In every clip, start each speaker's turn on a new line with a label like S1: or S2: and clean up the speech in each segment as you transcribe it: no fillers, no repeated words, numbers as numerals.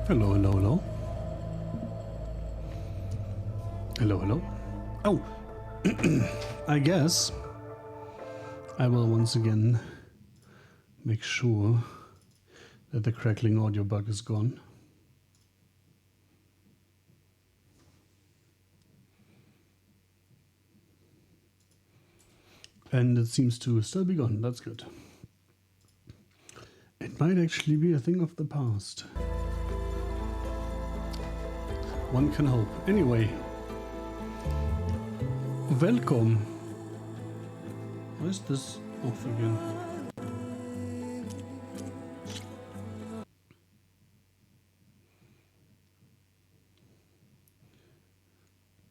S1: Hello, hello, hello. Hello, hello. Oh! I guess I will once again make sure that the crackling audio bug is gone. And it seems to still be gone. That's good. It might actually be a thing of the past. One can hope. Anyway. Welcome. Why is this off again?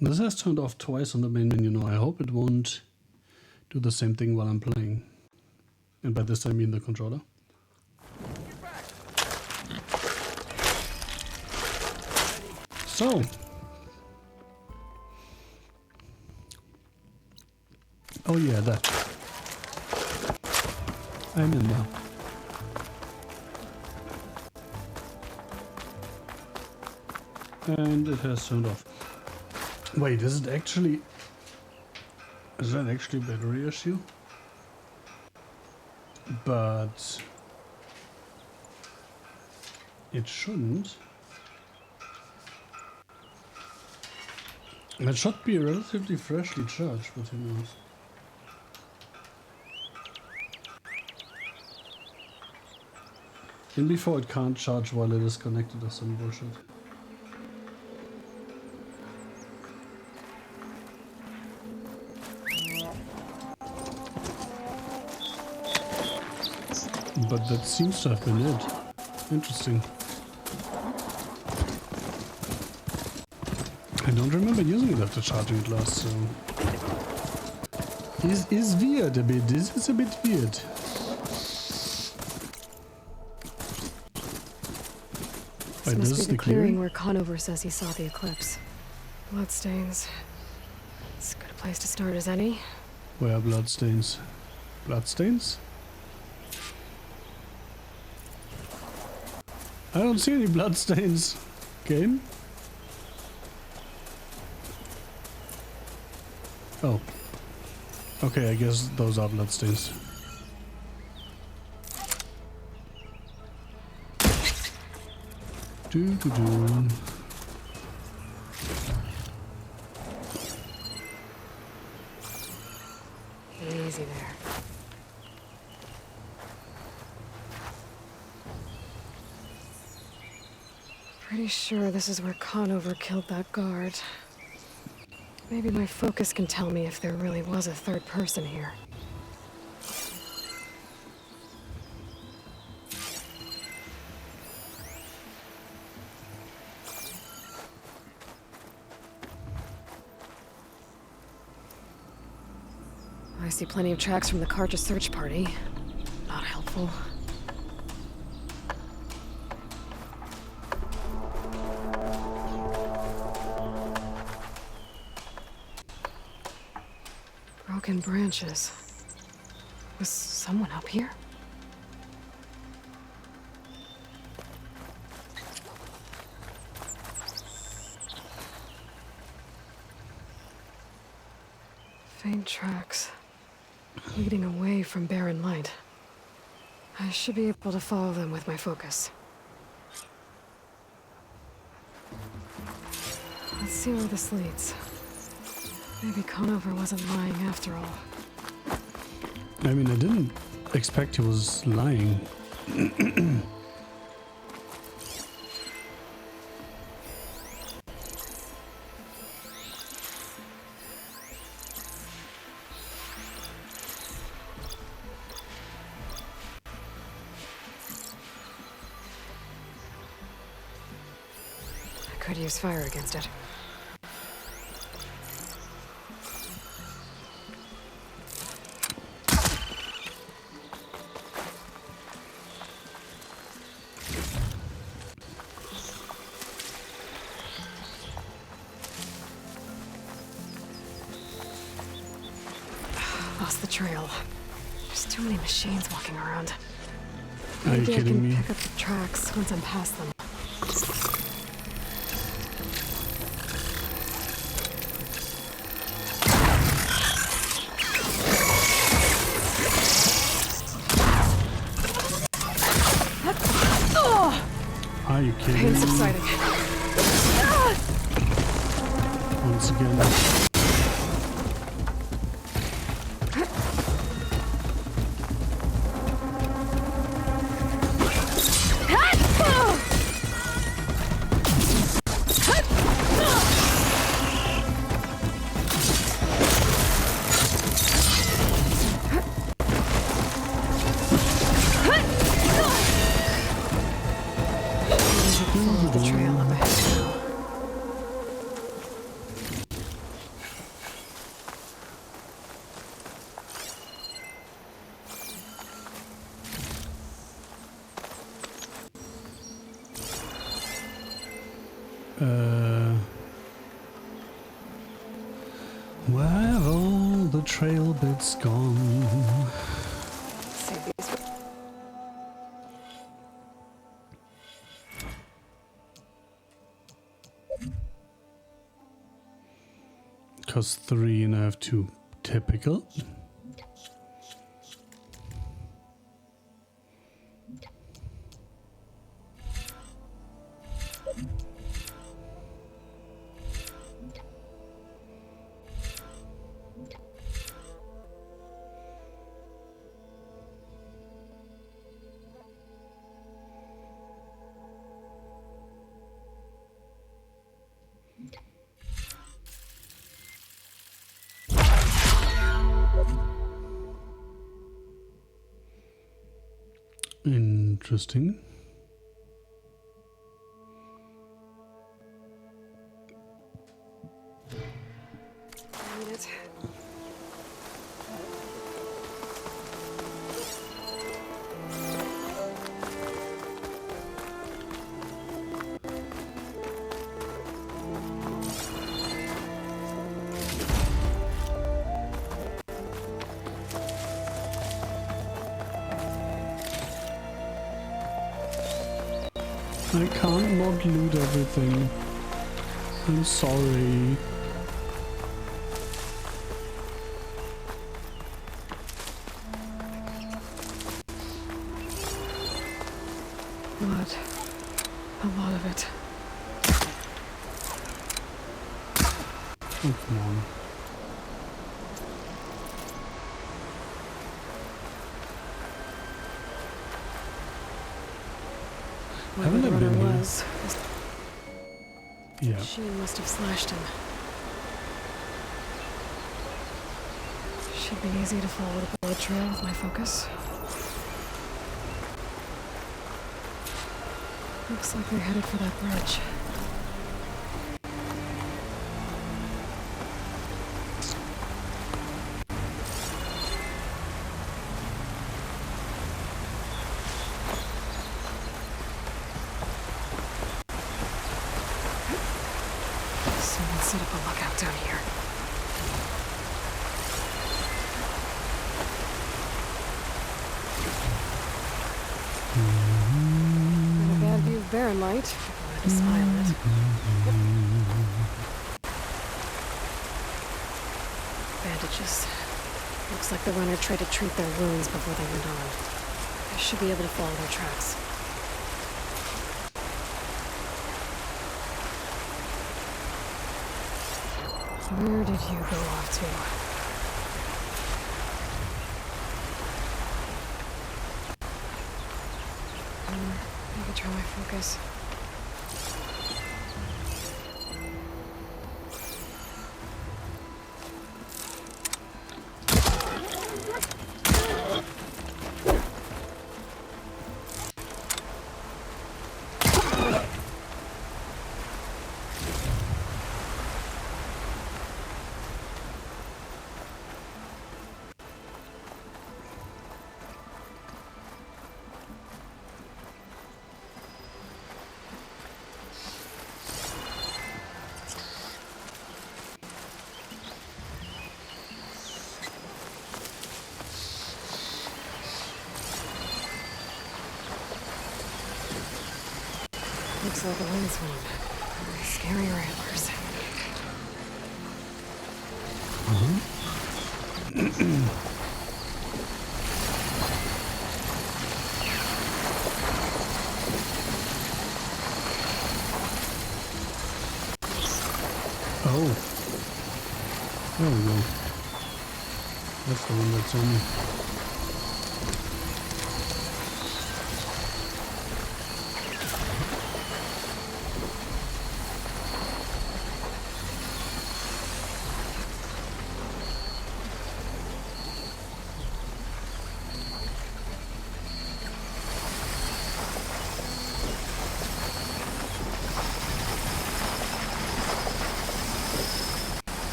S1: This has turned off twice on the main menu now. I hope it won't do the same thing while I'm playing. And by this I mean the controller. So. Oh yeah, that. I'm in now. And it has turned off. Wait, is it actually... Is that actually a battery issue? But... It shouldn't. It should be relatively freshly charged, but who knows. And before it can't charge while it is connected or some bullshit. But that seems to have been it. Interesting. I don't remember using it after charging it last, so... This is weird a bit. This is a bit weird.
S2: This must be the clearing where Conover says he saw the eclipse. Bloodstains. It's as good a place to start as any.
S1: Where are bloodstains? Bloodstains? I don't see any bloodstains. Game? Oh. Okay, I guess those are bloodstains. Doo-doo-doo.
S2: Easy there. Pretty sure this is where Conover killed that guard. Maybe my focus can tell me if there really was a third person here. I see plenty of tracks from the Carja search party. Not helpful. Broken branches. Was someone up here? Faint tracks leading away from barren light. I should be able to follow them with my focus. Let's see where this leads. Maybe Conover wasn't lying after all.
S1: I mean, I didn't expect he was lying.
S2: I could use fire against it. Lost the trail. There's too many machines walking around.
S1: Are you
S2: Maybe
S1: kidding me?
S2: I can pick up the tracks once I'm past them.
S1: Are you kidding
S2: Pain
S1: me?
S2: subsiding.
S1: Once again.
S2: Follow the trail up ahead now.
S1: Where have all the trail bits gone?
S2: Save these.
S1: Cost 3 and I have 2. Typical. Interesting.
S2: A minute.
S1: I can't not loot everything. I'm sorry.
S2: Blood. A lot of it.
S1: Oh, come on.
S2: Whoever
S1: Haven't
S2: the
S1: I
S2: runner
S1: been here?
S2: was,
S1: Yeah.
S2: she must have slashed him. Should be easy to follow the bullet trail with my focus. Looks like they're headed for that bridge. Someone set up a lookout down here. Not a bad view of Barren Light. If I wanted to spy on it. Bandages. Looks like the runner tried to treat their wounds before they went on. I should be able to follow their tracks. Where did you go off to? Maybe try my focus. Looks like a lens wound. Scary ramblers.
S1: Oh. There we go. That's the one that's on me.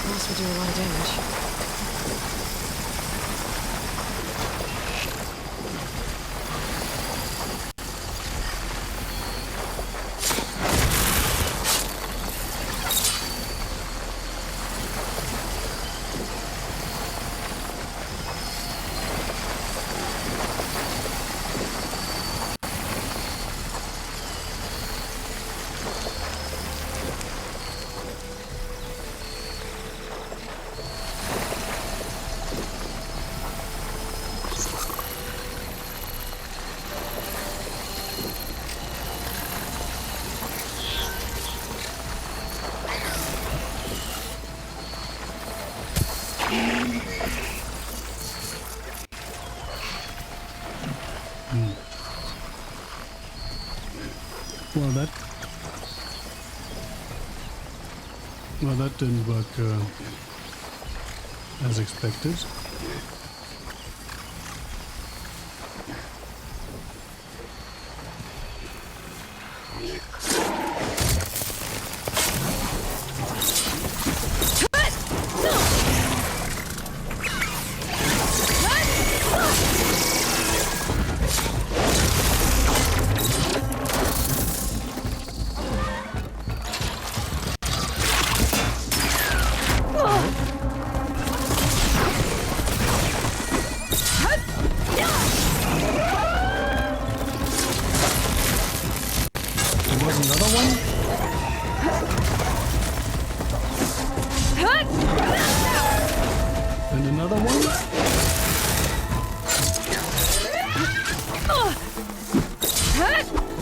S2: Must would do a lot of damage. Well, that didn't work as expected. And another one?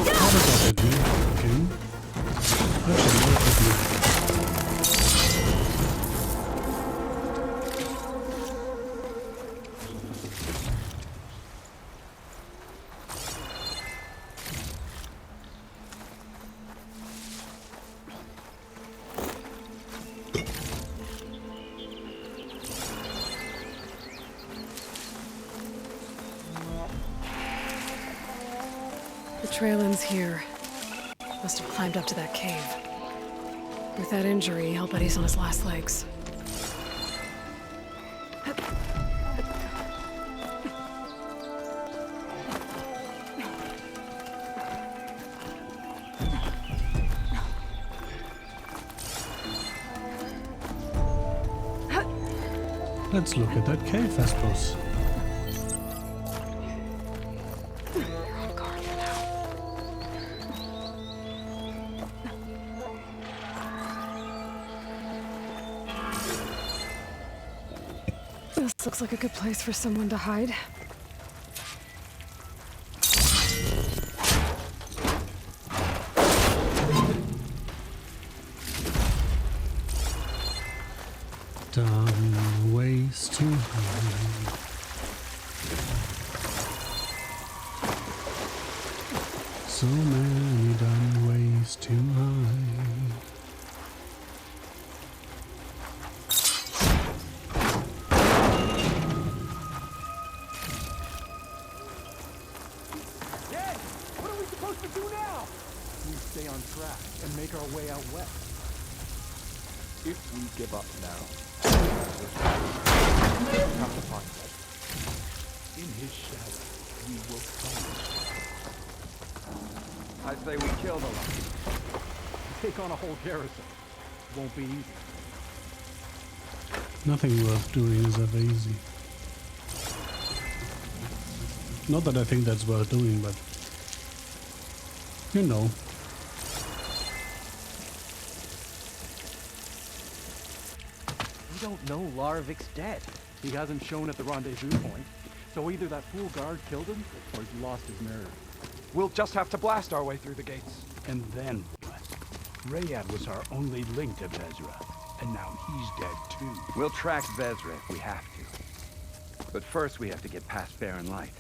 S2: How did that hit me? Okay. Actually, that hit me. The trail ends here. Must have climbed up to that cave. With that injury, I'll bet he's on his last legs.
S1: Let's look at that cave, I suppose.
S2: You're on guard for now. This looks like a good place for someone to hide.
S1: Done ways to hide. So many done ways to hide.
S3: Dad, what are we supposed to do now? We stay on track and make our way out west. If we give up now, we'll have to find him. In his shadow, we will find him. I say we kill the lot. Take on a whole garrison. Won't be easy.
S1: Nothing worth doing is ever easy. Not that I think that's worth doing, but you know.
S3: We don't know Larvik's dead. He hasn't shown at the rendezvous point. So either that fool guard killed him, or he's lost his nerve. We'll just have to blast our way through the gates.
S4: And then what? Rayad was our only link to Vezra, and now he's dead too.
S5: We'll track Vezra if we have to. But first we have to get past Barren Light.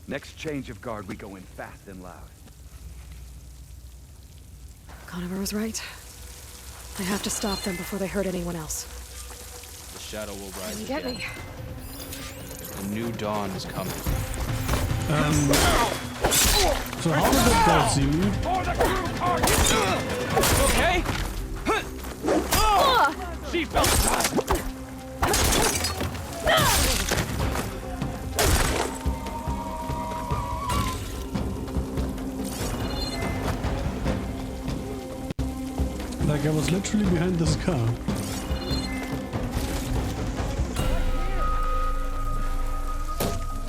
S5: Next change of guard, we go in fast and loud.
S2: Conover was right. I have to stop them before they hurt anyone else.
S6: The shadow will rise
S2: Get
S6: again.
S2: me.
S6: The new dawn is coming.
S1: So how did that go, Simu?
S3: Okay? Seatbelt time!
S1: Like I was literally behind this car.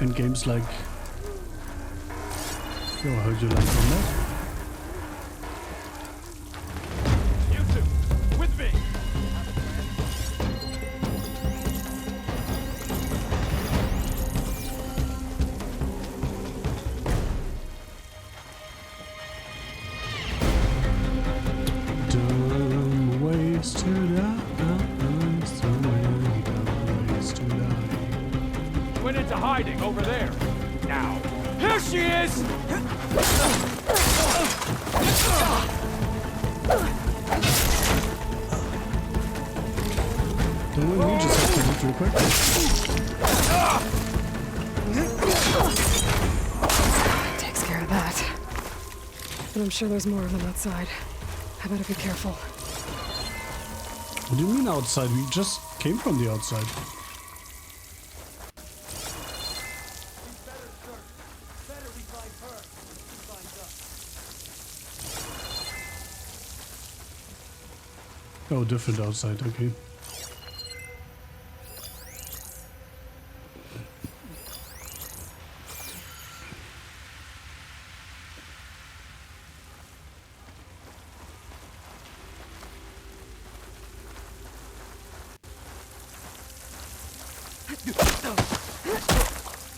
S1: And games like... Yo, I heard you land on that.
S3: You two, with me!
S1: Dumb ways to die. So many dumb ways to die.
S3: Went into hiding over there. Now, here she is!
S1: Don't worry, we just have to move real quick.
S2: Takes care of that. But I'm sure there's more of them outside. I better be careful.
S1: What do you mean outside? We just came from the outside. Oh, different outside, okay.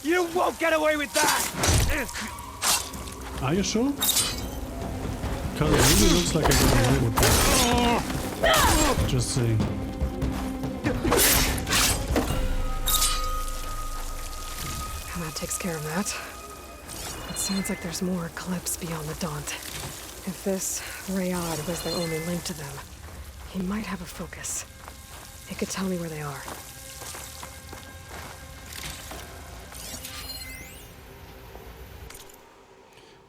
S3: You won't get away with that!
S1: Are you sure? Because it really looks like I got away with that. Just saying.
S2: And that takes care of that. It sounds like there's more Eclipse beyond the Daunt. If this Rayad was their only link to them, he might have a focus. He could tell me where they are.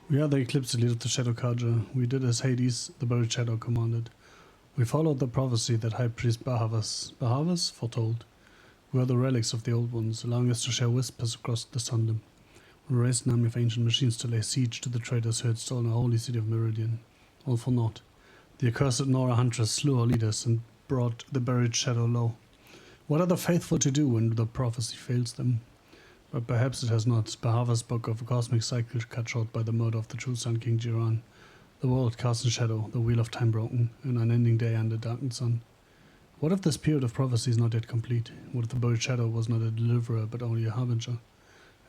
S1: We are the Eclipse elite of the Shadow Carja. We did as Hades, the buried Shadow, commanded. We followed the prophecy that High Priest Bahavas foretold. We are the relics of the Old Ones, allowing us to share whispers across the Sundom. We raised an army of ancient machines to lay siege to the traitors who had stolen the holy city of Meridian. All for naught. The accursed Nora Huntress slew our leaders and brought the buried Shadow low. What are the faithful to do when the prophecy fails them? But perhaps it has not. Bahavas spoke of a cosmic cycle cut short by the murder of the true Sun King Jiran. The world cast in shadow, the wheel of time broken, an unending day and a darkened sun. What if this period of prophecy is not yet complete? What if the buried Shadow was not a deliverer but only a harbinger?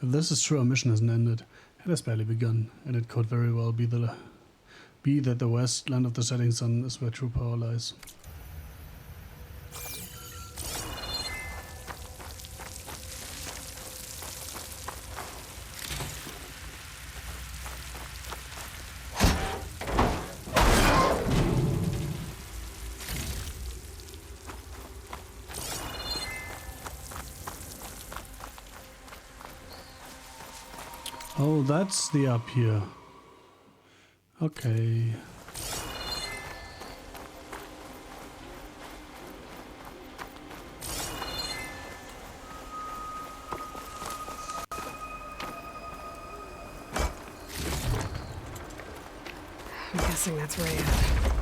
S1: If this is true, our mission hasn't ended. It has barely begun, and it could very well be that the west, land of the setting sun, is where true power lies. Oh, that's the up here. Okay.
S2: I'm guessing that's Rayad.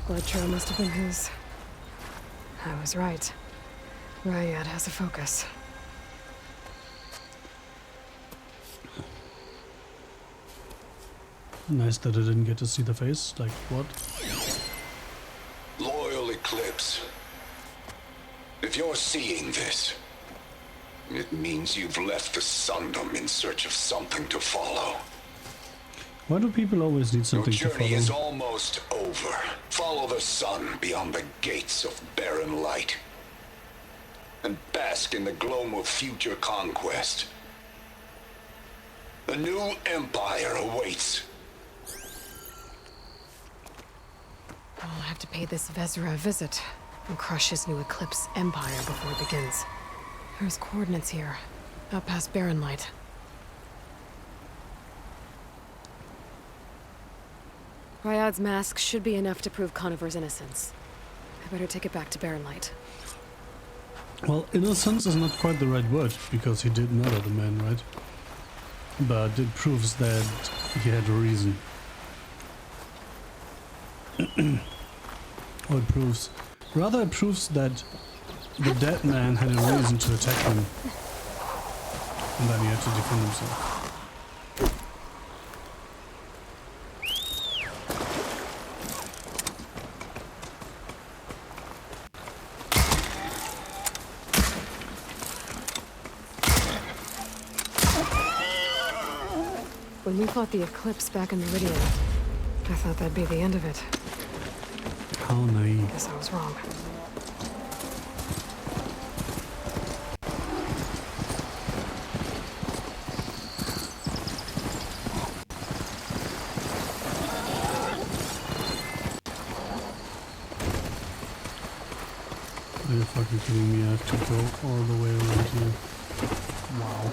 S2: Blood trail must have been his. I was right. Rayad has a focus.
S1: Nice that I didn't get to see the face. Like, what?
S7: Loyal Eclipse. If you're seeing this, it means you've left the Sundom in search of something to follow.
S1: Why do people always need
S7: Your
S1: something to
S7: journey is
S1: follow?
S7: almost over. Follow the sun beyond the gates of barren light. And bask in the glow of future conquest. A new empire awaits.
S2: I'll have to pay this Vezra a visit and crush his new Eclipse empire before it begins. There's coordinates here, up past Barren Light. Ryad's mask should be enough to prove Conover's innocence. I better take it back to Barren Light.
S1: Well, innocence is not quite the right word, because he did murder the man, right? But it proves that he had a reason. Or it proves... Rather, it proves that the dead man had a reason to attack him. And then he had to defend himself.
S2: When we fought the Eclipse back in Meridian, I thought that'd be the end of it.
S1: How naive.
S2: Guess I was wrong.
S1: Are you fucking kidding me? I have to go all the way around here. Wow.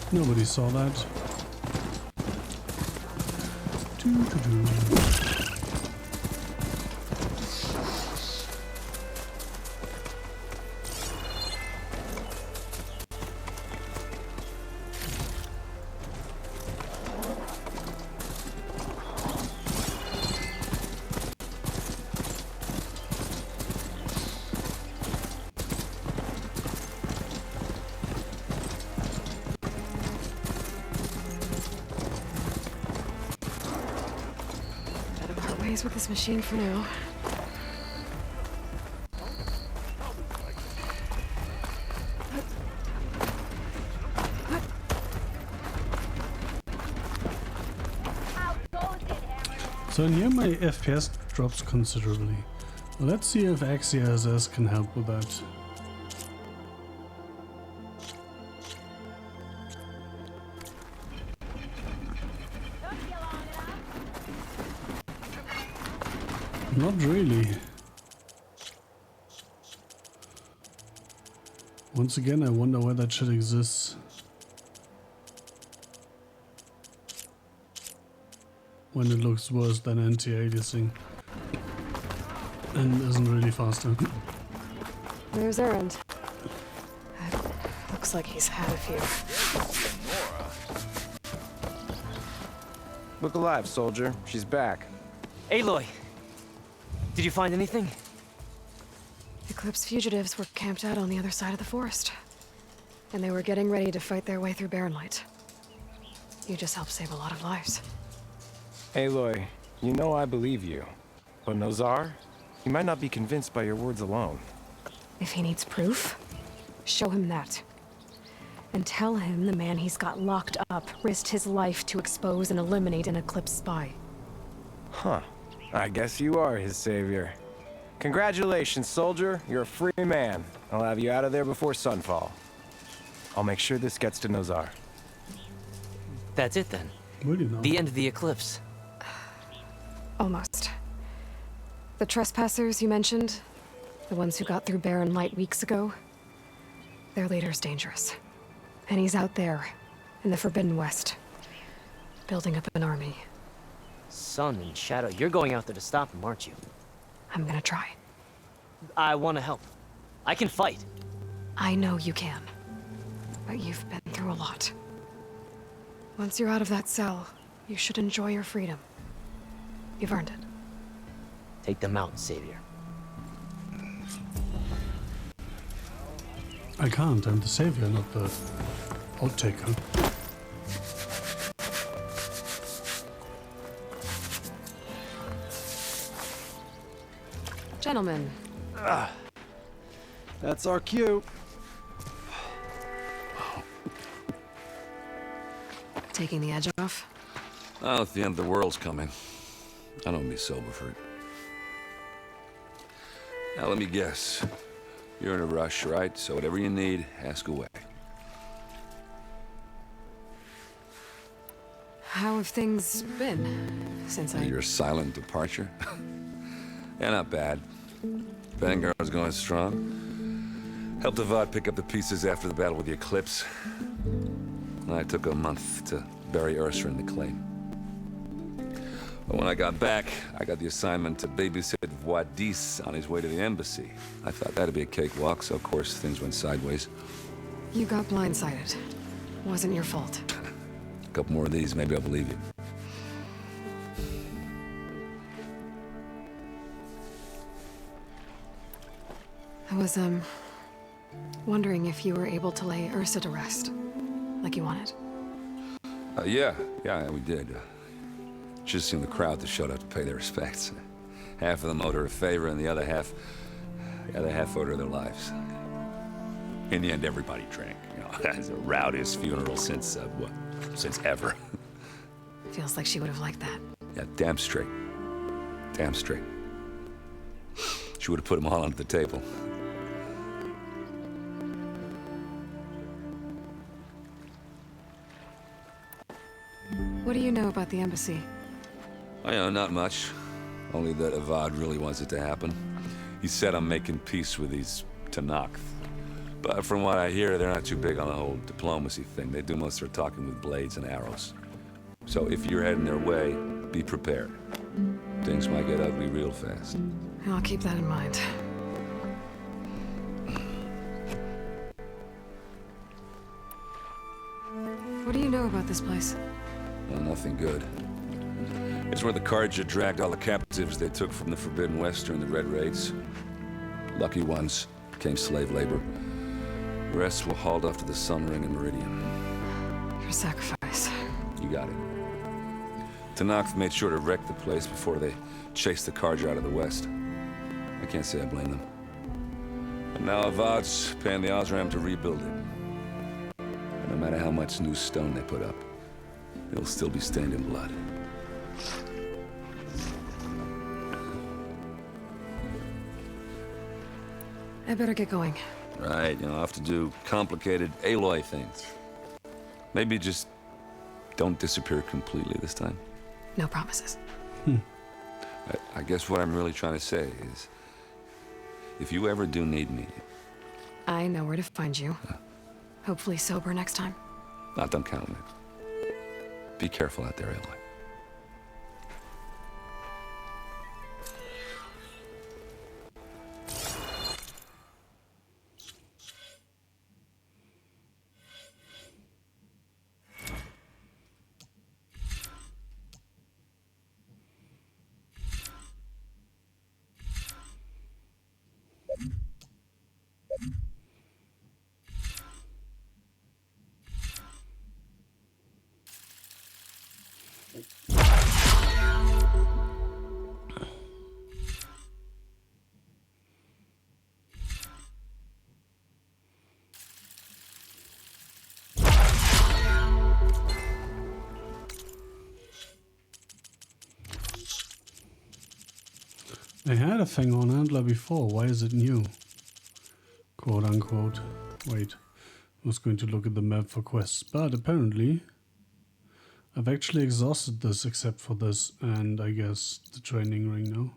S1: Nobody saw that. Doo-doo-doo.
S2: Ways with this machine for now.
S1: So in here my FPS drops considerably. Well, let's see if XeSS can help with that. Not really. Once again, I wonder why that shit exists. When it looks worse than anti-aliasing. And isn't really faster.
S2: There's Erend. Looks like he's had a few.
S8: Look alive, soldier. She's back.
S9: Aloy! Did you find anything?
S2: Eclipse fugitives were camped out on the other side of the forest. And they were getting ready to fight their way through Barren Light. You just helped save a lot of lives.
S8: Aloy, you know I believe you. But Nozar? He might not be convinced by your words alone.
S2: If he needs proof, show him that. And tell him the man he's got locked up risked his life to expose and eliminate an Eclipse spy.
S8: Huh. I guess you are his savior. Congratulations, soldier. You're a free man. I'll have you out of there before sunfall. I'll make sure this gets to Nozar.
S9: That's it then.
S1: Really not.
S9: The end of the eclipse.
S2: Almost. The trespassers you mentioned, the ones who got through Barren Light weeks ago, their leader's dangerous. And he's out there, in the Forbidden West, building up an army.
S9: Sun and Shadow, you're going out there to stop him, aren't you?
S2: I'm gonna try.
S9: I want to help. I can fight.
S2: I know you can. But you've been through a lot. Once you're out of that cell, you should enjoy your freedom. You've earned it.
S9: Take them out, Savior.
S1: I can't. I'm the savior, not the outtaker.
S2: Gentlemen,
S3: That's our cue.
S2: taking the edge off.
S10: Oh, if the end of the world's coming, I don't be sober for it. Now let me guess. You're in a rush, right? So whatever you need, ask away.
S2: How have things been since
S10: Your silent departure? Yeah, not bad. Vanguard's going strong. Helped Avad pick up the pieces after the battle with the Eclipse. I took a month to bury Ursa in the claim. But when I got back, I got the assignment to babysit Wadis on his way to the embassy. I thought that'd be a cakewalk, so of course things went sideways.
S2: You got blindsided. Wasn't your fault.
S10: A couple more of these, maybe I'll believe you.
S2: I was, wondering if you were able to lay Ursa to rest, like you wanted.
S10: Yeah, we did. Just seemed the crowd that showed up to pay their respects. Half of them owed her a favor, and the other half owed her their lives. In the end, everybody drank. You know, it's the rowdiest funeral since since ever.
S2: Feels like she would have liked that.
S10: Yeah, damn straight. Damn straight. She would have put them all onto the table.
S2: What do you know about the embassy?
S10: I know, not much. Only that Avad really wants it to happen. He said I'm making peace with these Tenakth. But from what I hear, they're not too big on the whole diplomacy thing. They do most of their talking with blades and arrows. So if you're heading their way, be prepared. Things might get ugly real fast.
S2: I'll keep that in mind. What do you know about this place?
S10: Well, nothing good. It's where the Carja dragged all the captives they took from the Forbidden West during the Red Raids. Lucky ones became slave labor. The rest were hauled off to the Sun Ring and Meridian.
S2: Your sacrifice.
S10: You got it. Tenakth made sure to wreck the place before they chased the Carja out of the West. I can't say I blame them. And now Avad's paying the Osram to rebuild it. And no matter how much new stone they put up, it'll still be stained in blood.
S2: I better get going.
S10: Right, I'll have to do complicated Aloy things. Maybe just don't disappear completely this time.
S2: No promises.
S10: I guess what I'm really trying to say is, if you ever do need me...
S2: I know where to find you. Hopefully sober next time.
S10: Don't count on it. Be careful out there, Aloy.
S1: I had a thing on Antler before. Why is it new? Quote unquote. Wait. I was going to look at the map for quests, but apparently I've actually exhausted this except for this and I guess the training ring now.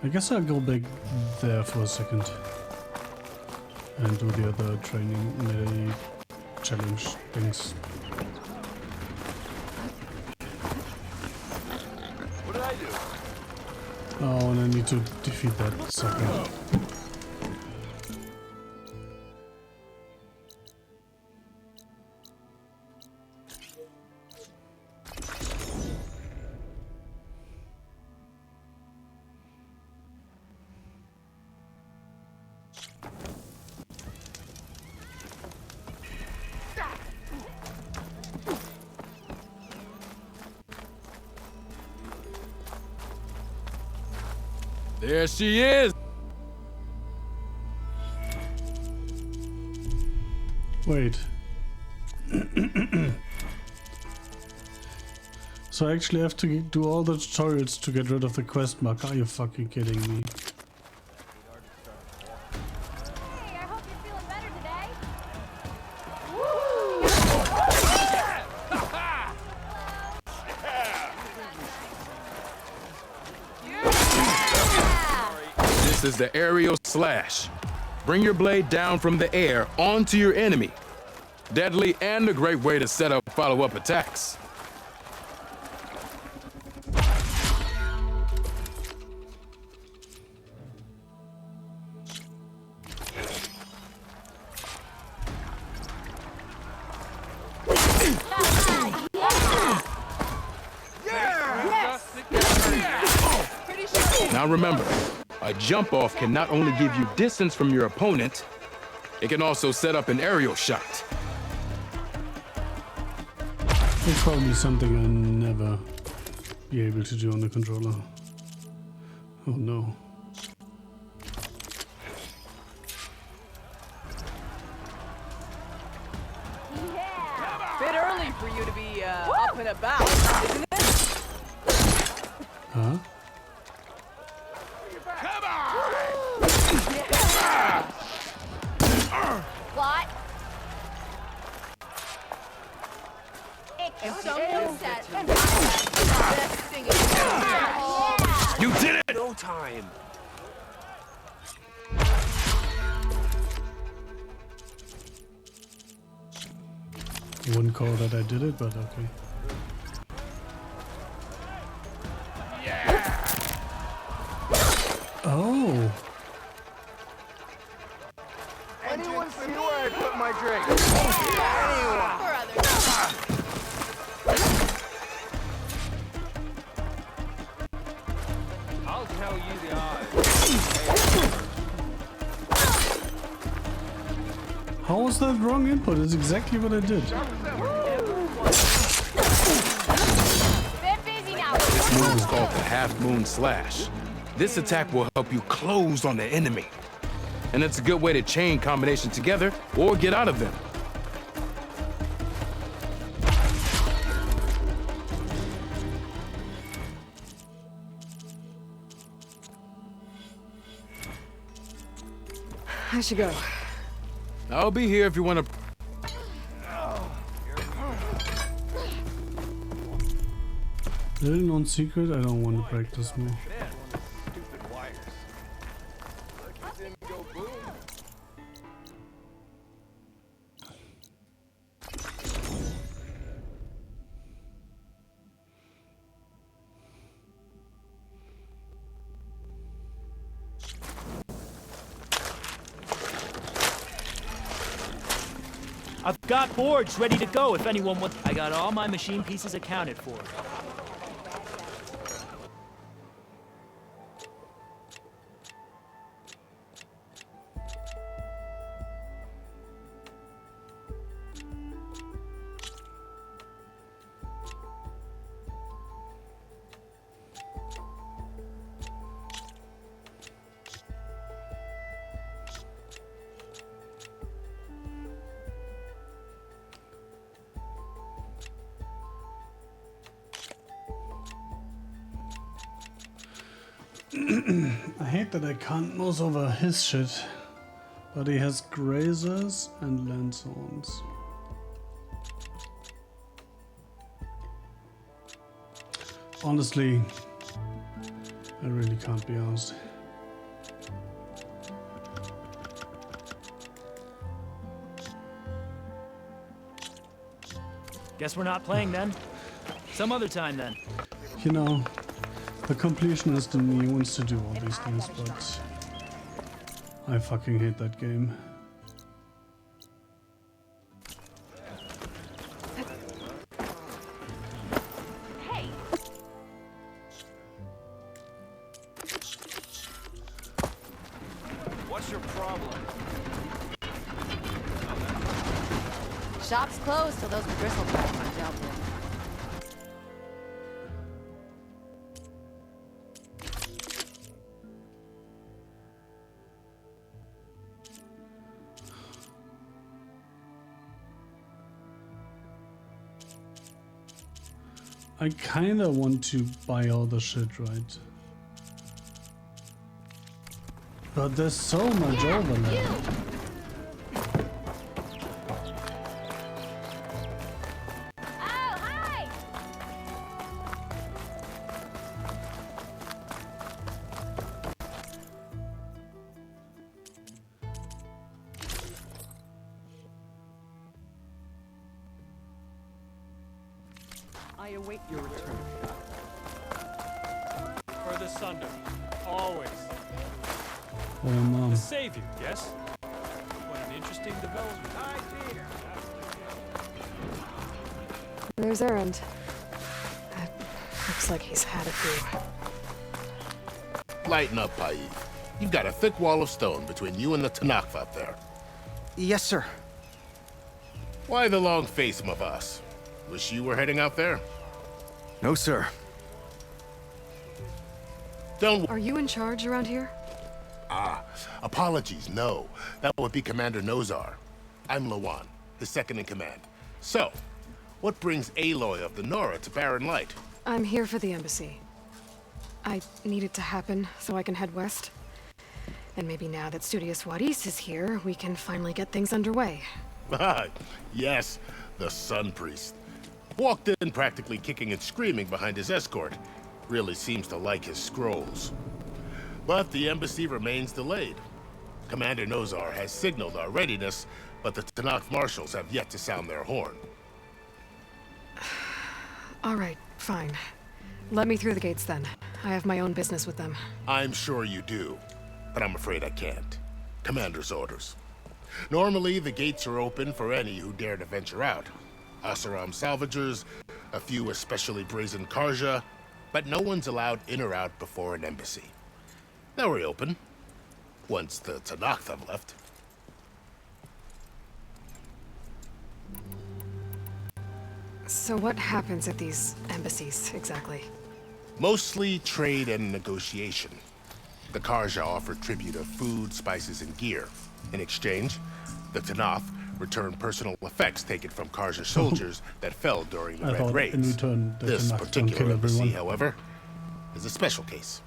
S1: I guess I'll go back there for a second and do the other training challenge things.
S3: What did I do?
S1: Oh, and I need to defeat that sucker.
S11: There she is!
S1: Wait. So I actually have to do all the tutorials to get rid of the quest mark. Are you fucking kidding me?
S12: Hey, I hope you're feeling better today.
S11: This is the aerial slash. Bring your blade down from the air onto your enemy. Deadly and a great way to set up follow-up attacks. Now remember, a jump off can not only give you distance from your opponent, it can also set up an aerial shot.
S1: It's probably something I'll never be able to do on the controller. Oh no.
S13: Bit early for you to be up and about, isn't it?
S1: Huh?
S12: What? It's so set. Best singing.
S11: You did it!
S8: No time.
S1: I wouldn't call that I did it, but okay. Oh.
S3: Anyone see where I put my drink?
S5: I'll tell you the odds.
S1: How was that wrong input? It's exactly what I did.
S12: Bit busy now.
S11: This move is called the Half Moon Slash. This attack will help you close on the enemy. And it's a good way to chain combinations together or get out of them.
S2: I should go.
S11: I'll be here if you want to.
S1: Little known secret, I don't want to practice more.
S3: Stupid wires. Look at them go boom.
S14: I've got boards ready to go if anyone wants. I got all my machine pieces accounted for.
S1: I hate that I can't mouse over his shit, but he has grazers and lanthorns. Honestly, I really can't be asked.
S14: Guess we're not playing then. Some other time then.
S1: You know, the completionist in me wants to do all these things, but I fucking hate that game.
S12: Hey.
S5: What's your
S3: problem?
S12: Shop's closed till those bristletracks are dealt with.
S1: I kinda want to buy all the shit, right? But there's so much overlap.
S3: I await your return.
S15: For the Sunder. Always.
S1: Oh, Mom.
S15: The savior, yes? What an interesting development.
S2: There's Erend. Looks like he's had a few.
S16: Lighten up, Paiv. You've got a thick wall of stone between you and the Tanakh up there.
S17: Yes, sir.
S16: Why the long face, Mavas? Wish you were heading out there?
S17: No, sir.
S16: Don't.
S2: Are you in charge around here?
S16: Ah, apologies, no. That would be Commander Nozar. I'm Lawan, his second in command. So, what brings Aloy of the Nora to Barren Light?
S2: I'm here for the embassy. I need it to happen so I can head west. And maybe now that Studious Wadis is here, we can finally get things underway.
S16: Ah, yes, the Sun Priest. Walked in practically kicking and screaming behind his escort. Really seems to like his scrolls. But the embassy remains delayed. Commander Nozar has signaled our readiness, but the Tanakh marshals have yet to sound their horn.
S2: All right, fine. Let me through the gates then. I have my own business with them.
S16: I'm sure you do, but I'm afraid I can't. Commander's orders. Normally, the gates are open for any who dare to venture out. Asaram salvagers, a few especially brazen Karja, but no one's allowed in or out before an embassy. They'll reopen, once the Tanakh have left.
S2: So what happens at these embassies, exactly?
S16: Mostly trade and negotiation. The Karja offer tribute of food, spices, and gear. In exchange, the Tanakh return personal effects taken from Karja soldiers that fell during the Red Raids.
S1: In return, the
S16: This
S1: Tanakh
S16: particular
S1: don't kill
S16: embassy,
S1: everyone.
S16: however, is a special case.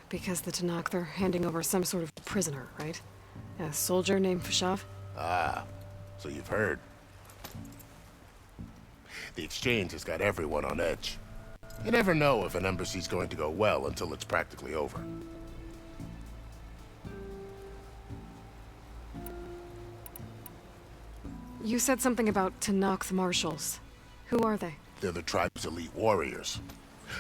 S2: Because the Tanakh, they're handing over some sort of prisoner, right? A soldier named Fashav?
S16: Ah, so you've heard. The exchange has got everyone on edge. You never know if an embassy's going to go well until it's practically over.
S2: You said something about Tanakh's marshals. Who are they?
S16: They're the tribe's elite warriors.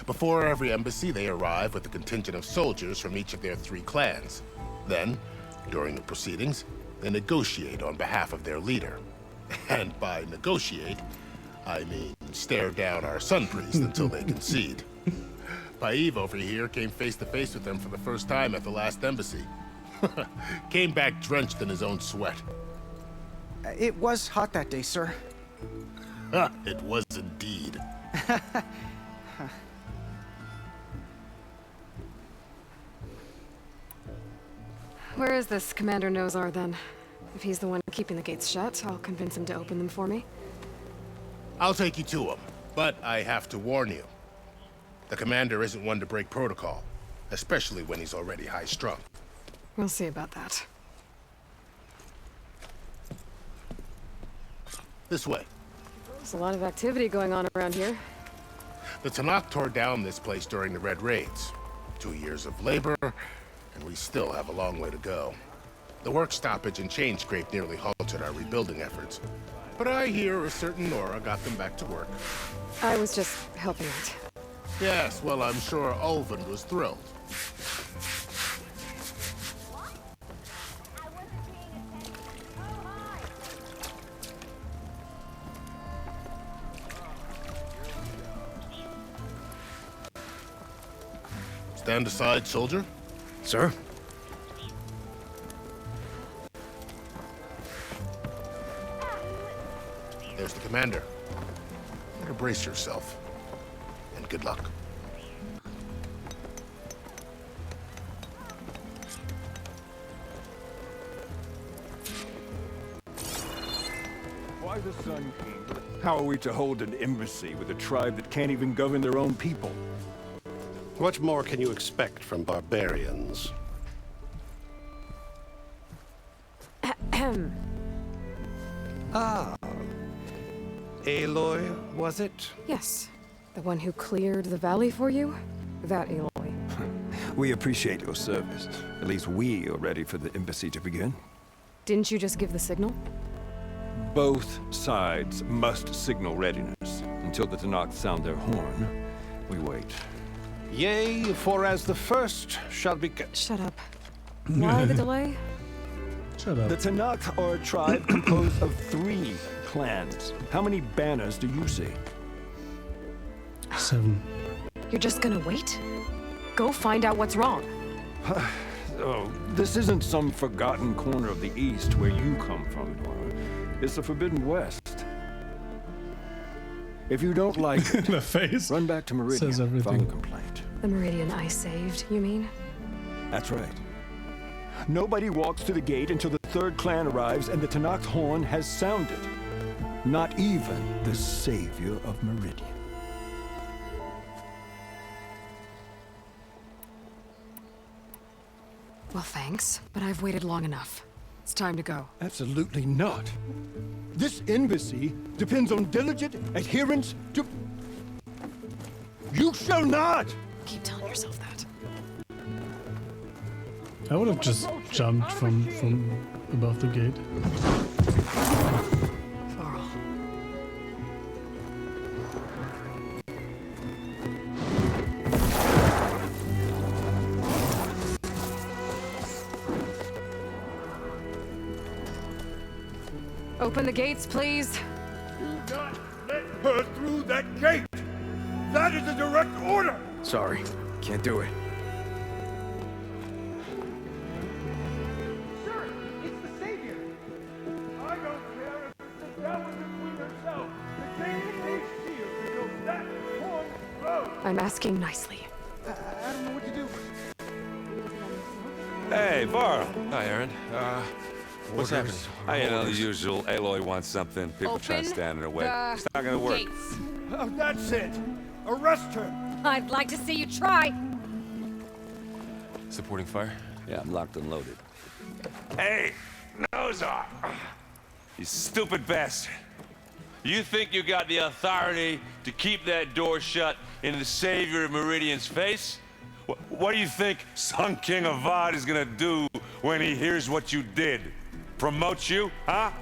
S16: Before every embassy, they arrive with a contingent of soldiers from each of their 3 clans. Then, during the proceedings, they negotiate on behalf of their leader. And by negotiate, I mean stare down our Sun Priest until they concede. Paiv over here came face to face with them for the first time at the last embassy. Came back drenched in his own sweat.
S17: It was hot that day, sir.
S16: It was indeed.
S2: Where is this Commander Nozar, then? If he's the one keeping the gates shut, I'll convince him to open them for me.
S16: I'll take you to him, but I have to warn you. The commander isn't one to break protocol, especially when he's already high-strung.
S2: We'll see about that.
S16: This way.
S2: There's a lot of activity going on around here.
S16: The Tanakh tore down this place during the Red Raids. 2 years of labor, and we still have a long way to go. The work stoppage and chain scrape nearly halted our rebuilding efforts. But I hear a certain Nora got them back to work.
S2: I was just helping out.
S16: Yes, well, I'm sure Ulvin was thrilled. Stand aside, soldier.
S17: Sir?
S16: There's the commander. Better brace yourself. And good luck.
S3: Why the Sun King? How are we to hold an embassy with a tribe that can't even govern their own people?
S18: What more can you expect from barbarians? Ah. Aloy, was it?
S2: Yes. The one who cleared the valley for you? That Aloy.
S3: We appreciate your service. At least we are ready for the embassy to begin.
S2: Didn't you just give the signal?
S3: Both sides must signal readiness. Until the Tenakth sound their horn, we wait.
S18: Yea, for as the first shall be...
S2: Shut up. Why the delay?
S1: Shut up.
S3: The Tenakth are a tribe composed of 3 clans. How many banners do you see?
S1: 7.
S2: You're just gonna wait? Go find out what's wrong.
S3: Oh, this isn't some forgotten corner of the East where you come from, Nora. It's the Forbidden West. If you don't like it,
S1: the face
S3: run back to Meridian.
S1: says everything.
S3: File a complaint.
S2: The Meridian I saved, you mean?
S3: That's right. Nobody walks to the gate until the 3rd clan arrives and the Tenakth horn has sounded. Not even the savior of Meridian.
S2: Well, thanks, but I've waited long enough. It's time to go.
S3: Absolutely not. This embassy depends on diligent adherence to... You shall not!
S2: Keep telling yourself that.
S1: I would have just jumped from above the gate.
S2: Varl. Open the gates, please.
S3: Do not let her through that gate! That is a direct order!
S8: Sorry, can't do it.
S3: Sir, it's the savior! I don't care if it's the devil between herself. The king needs shield until that horn blows!
S2: I'm asking nicely.
S3: I don't know what to do.
S10: Hey, Varl.
S15: Hi, Aaron. What's happening?
S10: You know, the usual. Aloy wants something. People try to stand in her way. It's not gonna work.
S12: Gates.
S3: Oh, that's it! Arrest her!
S12: I'd like to see you try.
S15: Supporting fire?
S10: Yeah, I'm locked and loaded. Hey, Nozar! You stupid bastard. You think you got the authority to keep that door shut in the savior of Meridian's face? What do you think Sun King Avad is gonna do when he hears what you did? Promote you, huh?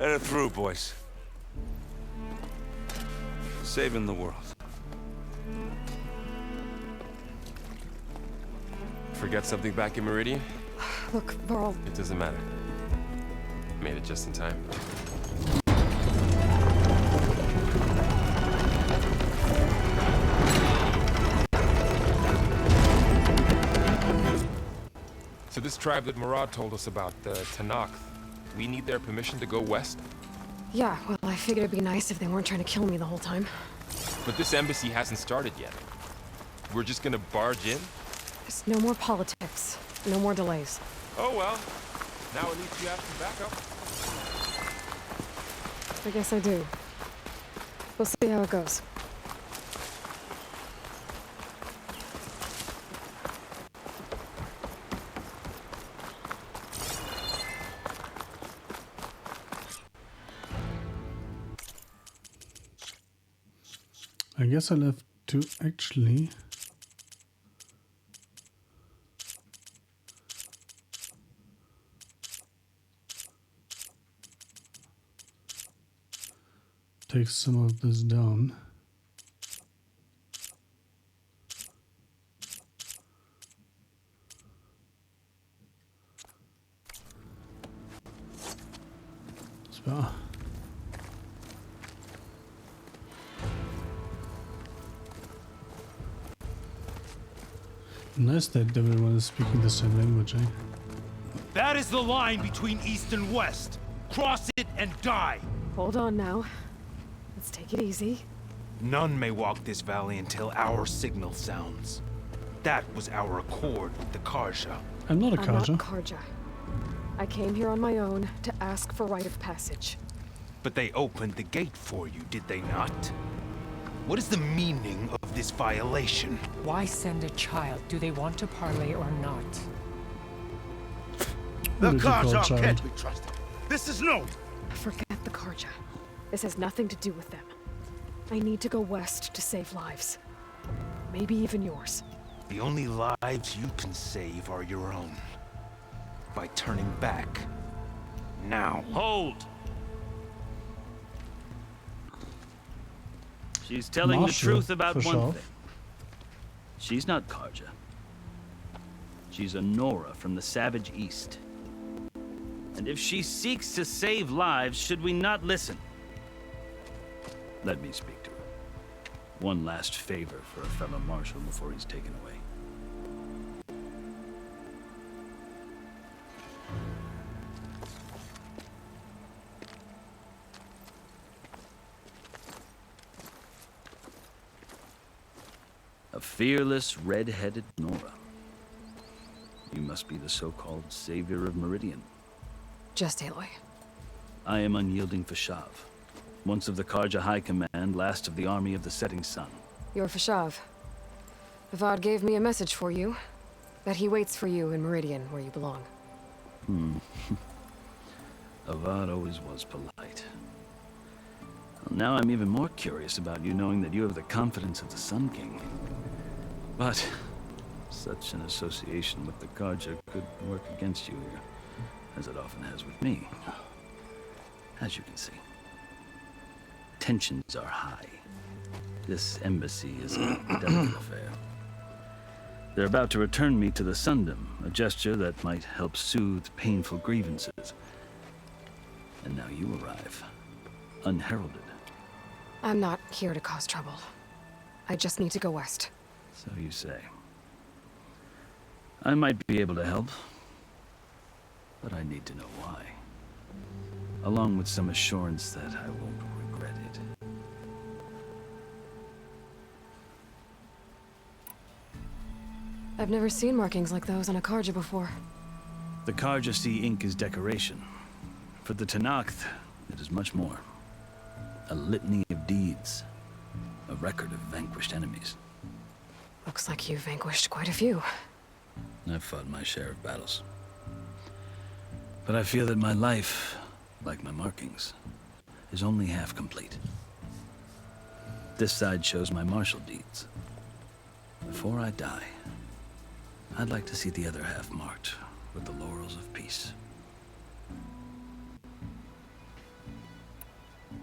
S10: Let her through, boys. Saving the world.
S15: Forget something back in Meridian?
S2: Look, Varl.
S15: It doesn't matter. Made it just in time. So this tribe that Murad told us about, the Tenakth, we need their permission to go west?
S2: Yeah, well, I figured it'd be nice if they weren't trying to kill me the whole time.
S15: But this embassy hasn't started yet. We're just gonna barge in?
S2: There's no more politics. No more delays.
S15: Oh well. Now at least you have some backup.
S2: I guess I do. We'll see how it goes.
S1: I guess I'll have to actually take some of this down. So. Nice that everyone is speaking the same language, eh?
S19: That is the line between East and West. Cross it and die.
S2: Hold on now. Let's take it easy.
S19: None may walk this valley until our signal sounds. That was our accord with the Karja.
S1: I'm not a
S2: I'm not
S1: Karja.
S2: Karja. I came here on my own to ask for rite of passage.
S19: But they opened the gate for you, did they not? What is the meaning of this violation?
S20: Why send a child? Do they want to parley or not?
S1: The Karja
S16: can't be trusted. This is known.
S2: Forget the Karja. This has nothing to do with them. I need to go west to save lives. Maybe even yours.
S19: The only lives you can save are your own. By turning back. Now.
S14: Hold! She's telling the truth about one thing. She's not Karja. She's a Nora from the Savage East. And if she seeks to save lives, should we not listen? Let me speak to her. One last favor for a fellow marshal before he's taken away. A fearless, red-headed Nora. You must be the so-called savior of Meridian.
S2: Just Aloy.
S14: I am unyielding Fashav. Once of the Karja High Command, last of the army of the Setting Sun.
S2: You're Fashav. Avad gave me a message for you. That he waits for you in Meridian, where you belong.
S14: Avad always was polite. Well, now I'm even more curious about you knowing that you have the confidence of the Sun King. But such an association with the Karja could work against you here, as it often has with me. As you can see, tensions are high. This embassy is a delicate affair. They're about to return me to the Sundom, a gesture that might help soothe painful grievances. And now you arrive, unheralded.
S2: I'm not here to cause trouble. I just need to go west.
S14: So you say. I might be able to help, but I need to know why. Along with some assurance that I won't regret it.
S2: I've never seen markings like those on a Karja before.
S14: The Karja see ink as decoration. For the Tenakth, it is much more. A litany of deeds. A record of vanquished enemies.
S2: Looks like you've vanquished quite a few.
S14: I've fought my share of battles. But I feel that my life, like my markings, is only half complete. This side shows my martial deeds. Before I die, I'd like to see the other half marked with the laurels of peace.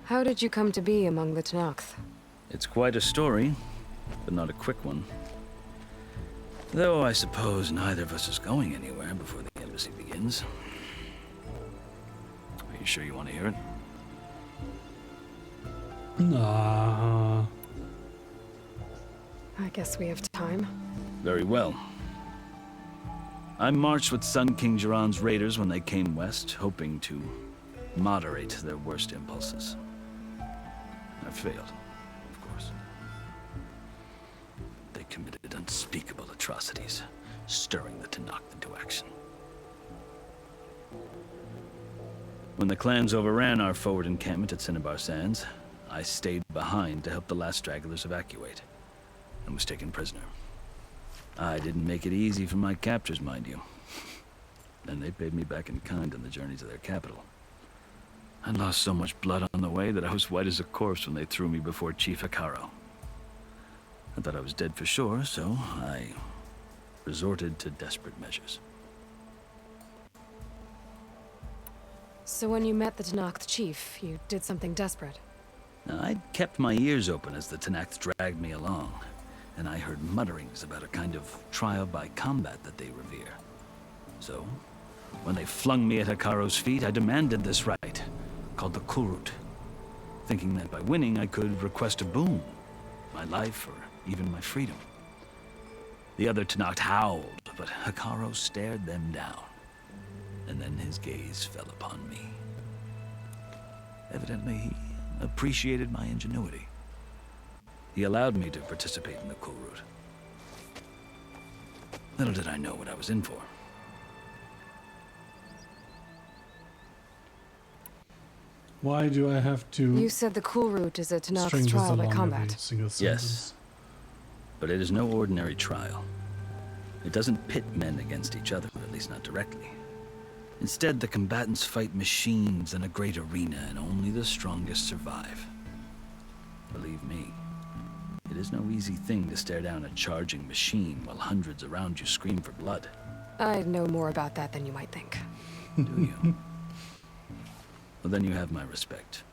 S2: How did you come to be among the Tenakth?
S14: It's quite a story, but not a quick one. Though I suppose neither of us is going anywhere before the embassy begins. Are you sure you want to hear it?
S1: Nah.
S2: I guess we have time.
S14: Very well. I marched with Sun King Jiran's raiders when they came west, hoping to moderate their worst impulses. I failed, of course. They committed unspeakable atrocities, stirring the Tenakth into action. When the clans overran our forward encampment at Cinnabar Sands, I stayed behind to help the last stragglers evacuate, and was taken prisoner. I didn't make it easy for my captors, mind you. And they paid me back in kind on the journey to their capital. I lost so much blood on the way that I was white as a corpse when they threw me before Chief Hekarro. I thought I was dead for sure, so I resorted to desperate measures.
S2: So when you met the Tenakth chief, you did something desperate?
S14: Now, I'd kept my ears open as the Tenakth dragged me along, and I heard mutterings about a kind of trial by combat that they revere. So, when they flung me at Hekarro's feet, I demanded this right, called the Kulrut, thinking that by winning I could request a boon, my life or even my freedom. The other Tenakth howled, but Hekarro stared them down. and then his gaze fell upon me. Evidently, he appreciated my ingenuity. He allowed me to participate in the Kulrut. Little did I know what I was in for.
S1: Why do I have to...
S2: You said the Kulrut is a Tanakh's
S1: string this
S2: trial by
S1: along
S2: combat.
S1: every single sentence?
S14: Yes, but it is no ordinary trial. It doesn't pit men against each other, at least not directly. Instead, the combatants fight machines in a great arena, and only the strongest survive. Believe me, it is no easy thing to stare down a charging machine while hundreds around you scream for blood.
S2: I know more about that than you might think.
S14: Do you? Well, then you have my respect.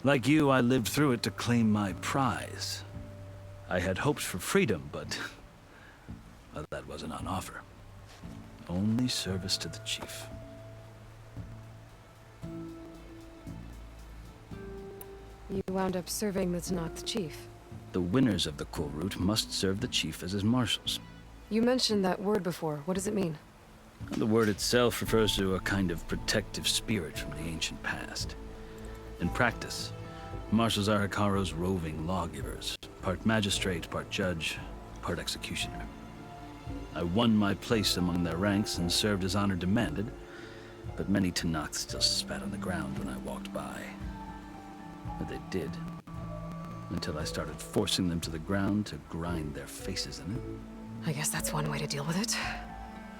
S14: Like you, I lived through it to claim my prize. I had hopes for freedom, but well, that wasn't on offer. Only service to the chief.
S2: You wound up serving the Tanakh chief.
S14: The winners of the Kulrut must serve the chief as his marshals.
S2: You mentioned that word before. What does it mean?
S14: The word itself refers to a kind of protective spirit from the ancient past. In practice, marshals are Hekarro's roving lawgivers, part magistrate, part judge, part executioner. I won my place among their ranks and served as honor demanded, but many Tanakhs still spat on the ground when I walked by. But they did, until I started forcing them to the ground to grind their faces in it.
S2: I guess that's one way to deal with it.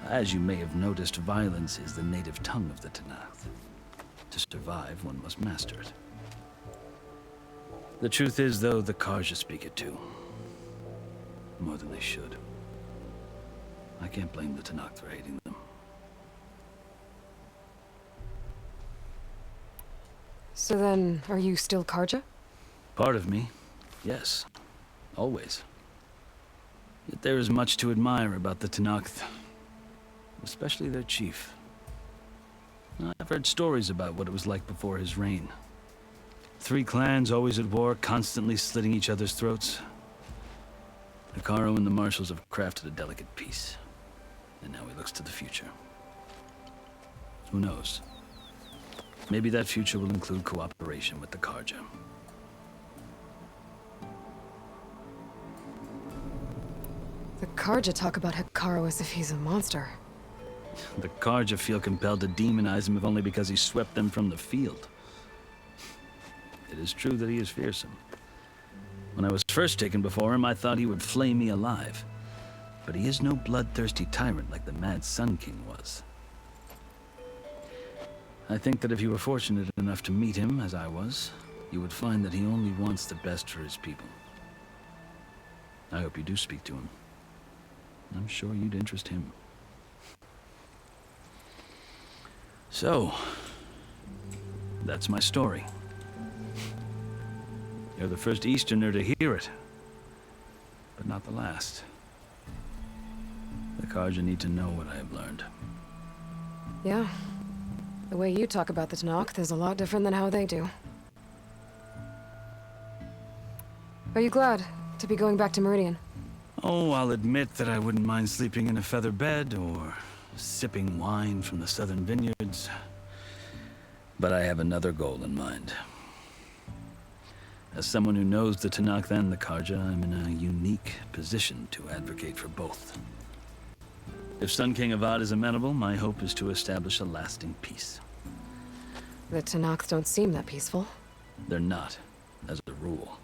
S14: As you may have noticed, violence is the native tongue of the Tanakh. To survive, one must master it. The truth is, though, the Karja speak it too. More than they should. I can't blame the Tanakh for hating them.
S2: So then, are you still Karja?
S14: Part of me, yes. Always. Yet there is much to admire about the Tanakh. Especially their chief. I've heard stories about what it was like before his reign. 3 clans always at war, constantly slitting each other's throats. Hekarro and the marshals have crafted a delicate peace. And now he looks to the future. Who knows? Maybe that future will include cooperation with the Karja.
S2: The Karja talk about Hekarro as if he's a monster.
S14: The Karja feel compelled to demonize him if only because he swept them from the field. It is true that he is fearsome. When I was first taken before him, I thought he would flay me alive. But he is no bloodthirsty tyrant like the Mad Sun King was. I think that if you were fortunate enough to meet him, as I was, you would find that he only wants the best for his people. I hope you do speak to him. I'm sure you'd interest him. So, that's my story. You're the first Easterner to hear it, but not the last. The Karja need to know what I have learned.
S2: Yeah. The way you talk about the Tanakh is a lot different than how they do. Are you glad to be going back to Meridian?
S14: Oh, I'll admit that I wouldn't mind sleeping in a feather bed or sipping wine from the southern vineyards. But I have another goal in mind. As someone who knows the Tanakh and the Karja, I'm in a unique position to advocate for both. If Sun King Avad is amenable, my hope is to establish a lasting peace.
S2: The Tanakh don't seem that peaceful.
S14: They're not, as a rule.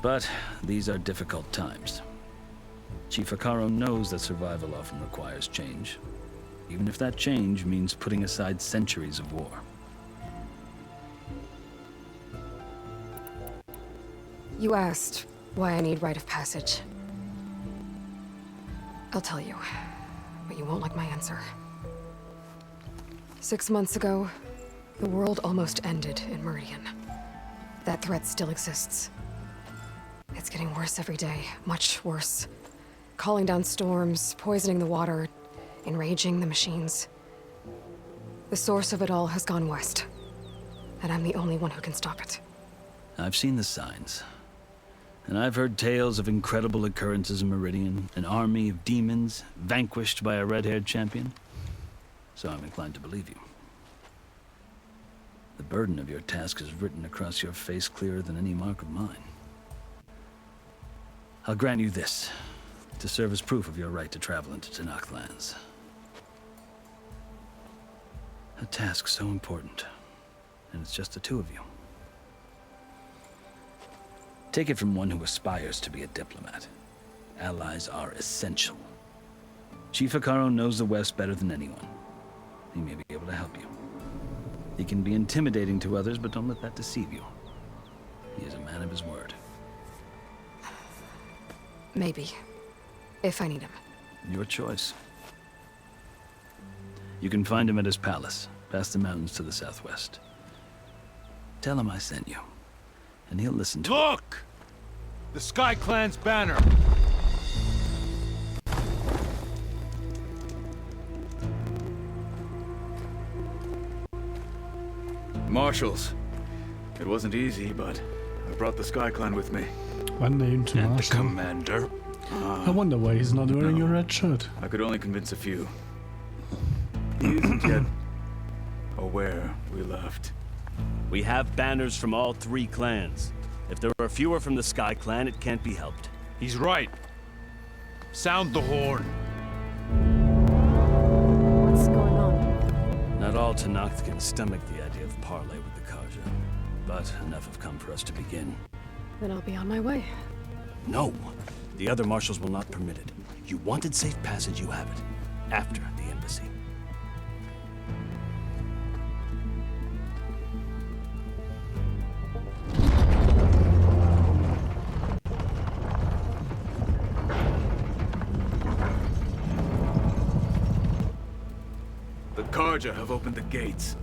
S14: But these are difficult times. Chief Hekarro knows that survival often requires change, even if that change means putting aside centuries of war.
S2: You asked why I need rite of passage. I'll tell you, but you won't like my answer. 6 months ago, the world almost ended in Meridian. That threat still exists. It's getting worse every day, much worse. Calling down storms, poisoning the water, enraging the machines. The source of it all has gone west, and I'm the only one who can stop it.
S14: I've seen the signs. And I've heard tales of incredible occurrences in Meridian, an army of demons vanquished by a red-haired champion. so I'm inclined to believe you. The burden of your task is written across your face clearer than any mark of mine. I'll grant you this, to serve as proof of your right to travel into Tenakth lands. A task so important, and it's just the two of you. Take it from one who aspires to be a diplomat. Allies are essential. Chief Hekarro knows the West better than anyone. He may be able to help you. He can be intimidating to others, but don't let that deceive you. He is a man of his word.
S2: Maybe. If I need him.
S14: Your choice. You can find him at his palace, past the mountains to the southwest. Tell him I sent you, and he'll listen to
S19: Look! The Sky Clan's banner!
S21: Marshals. It wasn't easy, but I brought the Sky Clan with me.
S1: One name to
S21: And the
S1: Marshall.
S21: commander.
S1: I wonder why he's not wearing a red shirt.
S21: I could only convince a few. He isn't yet aware we left.
S22: We have banners from all three clans. If there are fewer from the Sky Clan, it can't be helped.
S19: He's right. Sound the horn.
S2: What's going on?
S14: Not all Tenakth can stomach the idea of parley with the Carja, but enough have come for us to begin.
S2: Then I'll be on my way.
S22: No. The other marshals will not permit it. You wanted safe passage, you have it. After the embassy.
S21: The Carja have opened the gates.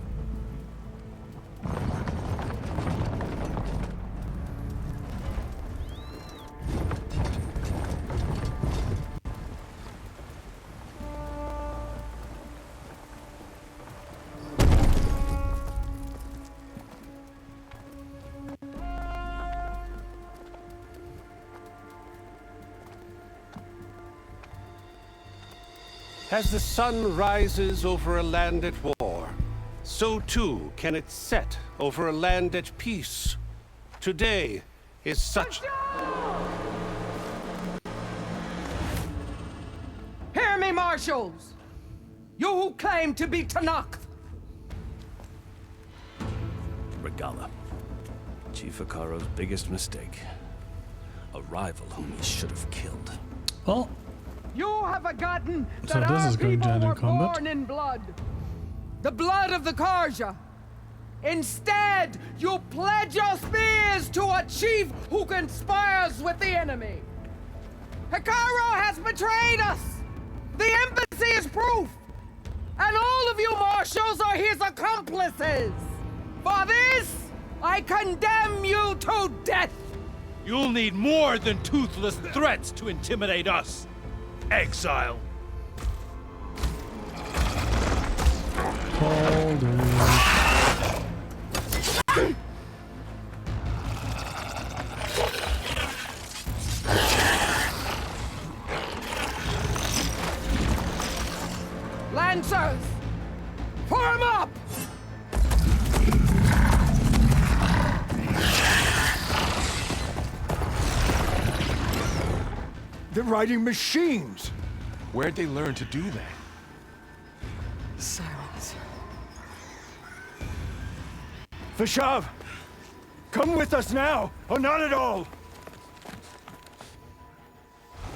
S18: As the sun rises over a land at war, so too can it set over a land at peace. Today is such...
S23: Hear me, marshals! You who claim to be Tenakth!
S22: Regalla. Chief Hekarro's biggest mistake. A rival whom he should have killed.
S1: Well,
S23: You have forgotten
S1: so
S23: that
S1: this
S23: our
S1: is going
S23: people
S1: down in
S23: were
S1: combat.
S23: born in blood. The blood of the Carja. Instead, you pledge your spears to a chief who conspires with the enemy. Hekarro has betrayed us. The embassy is proof. And all of you marshals are his accomplices. For this, I condemn you to death.
S19: You'll need more than toothless threats to intimidate us. Exile.
S1: Hold it.
S23: Lancers, form up!
S3: They're riding machines!
S15: Where'd they learn to do that?
S2: Silence.
S3: Vashav! Come with us now, or not at all!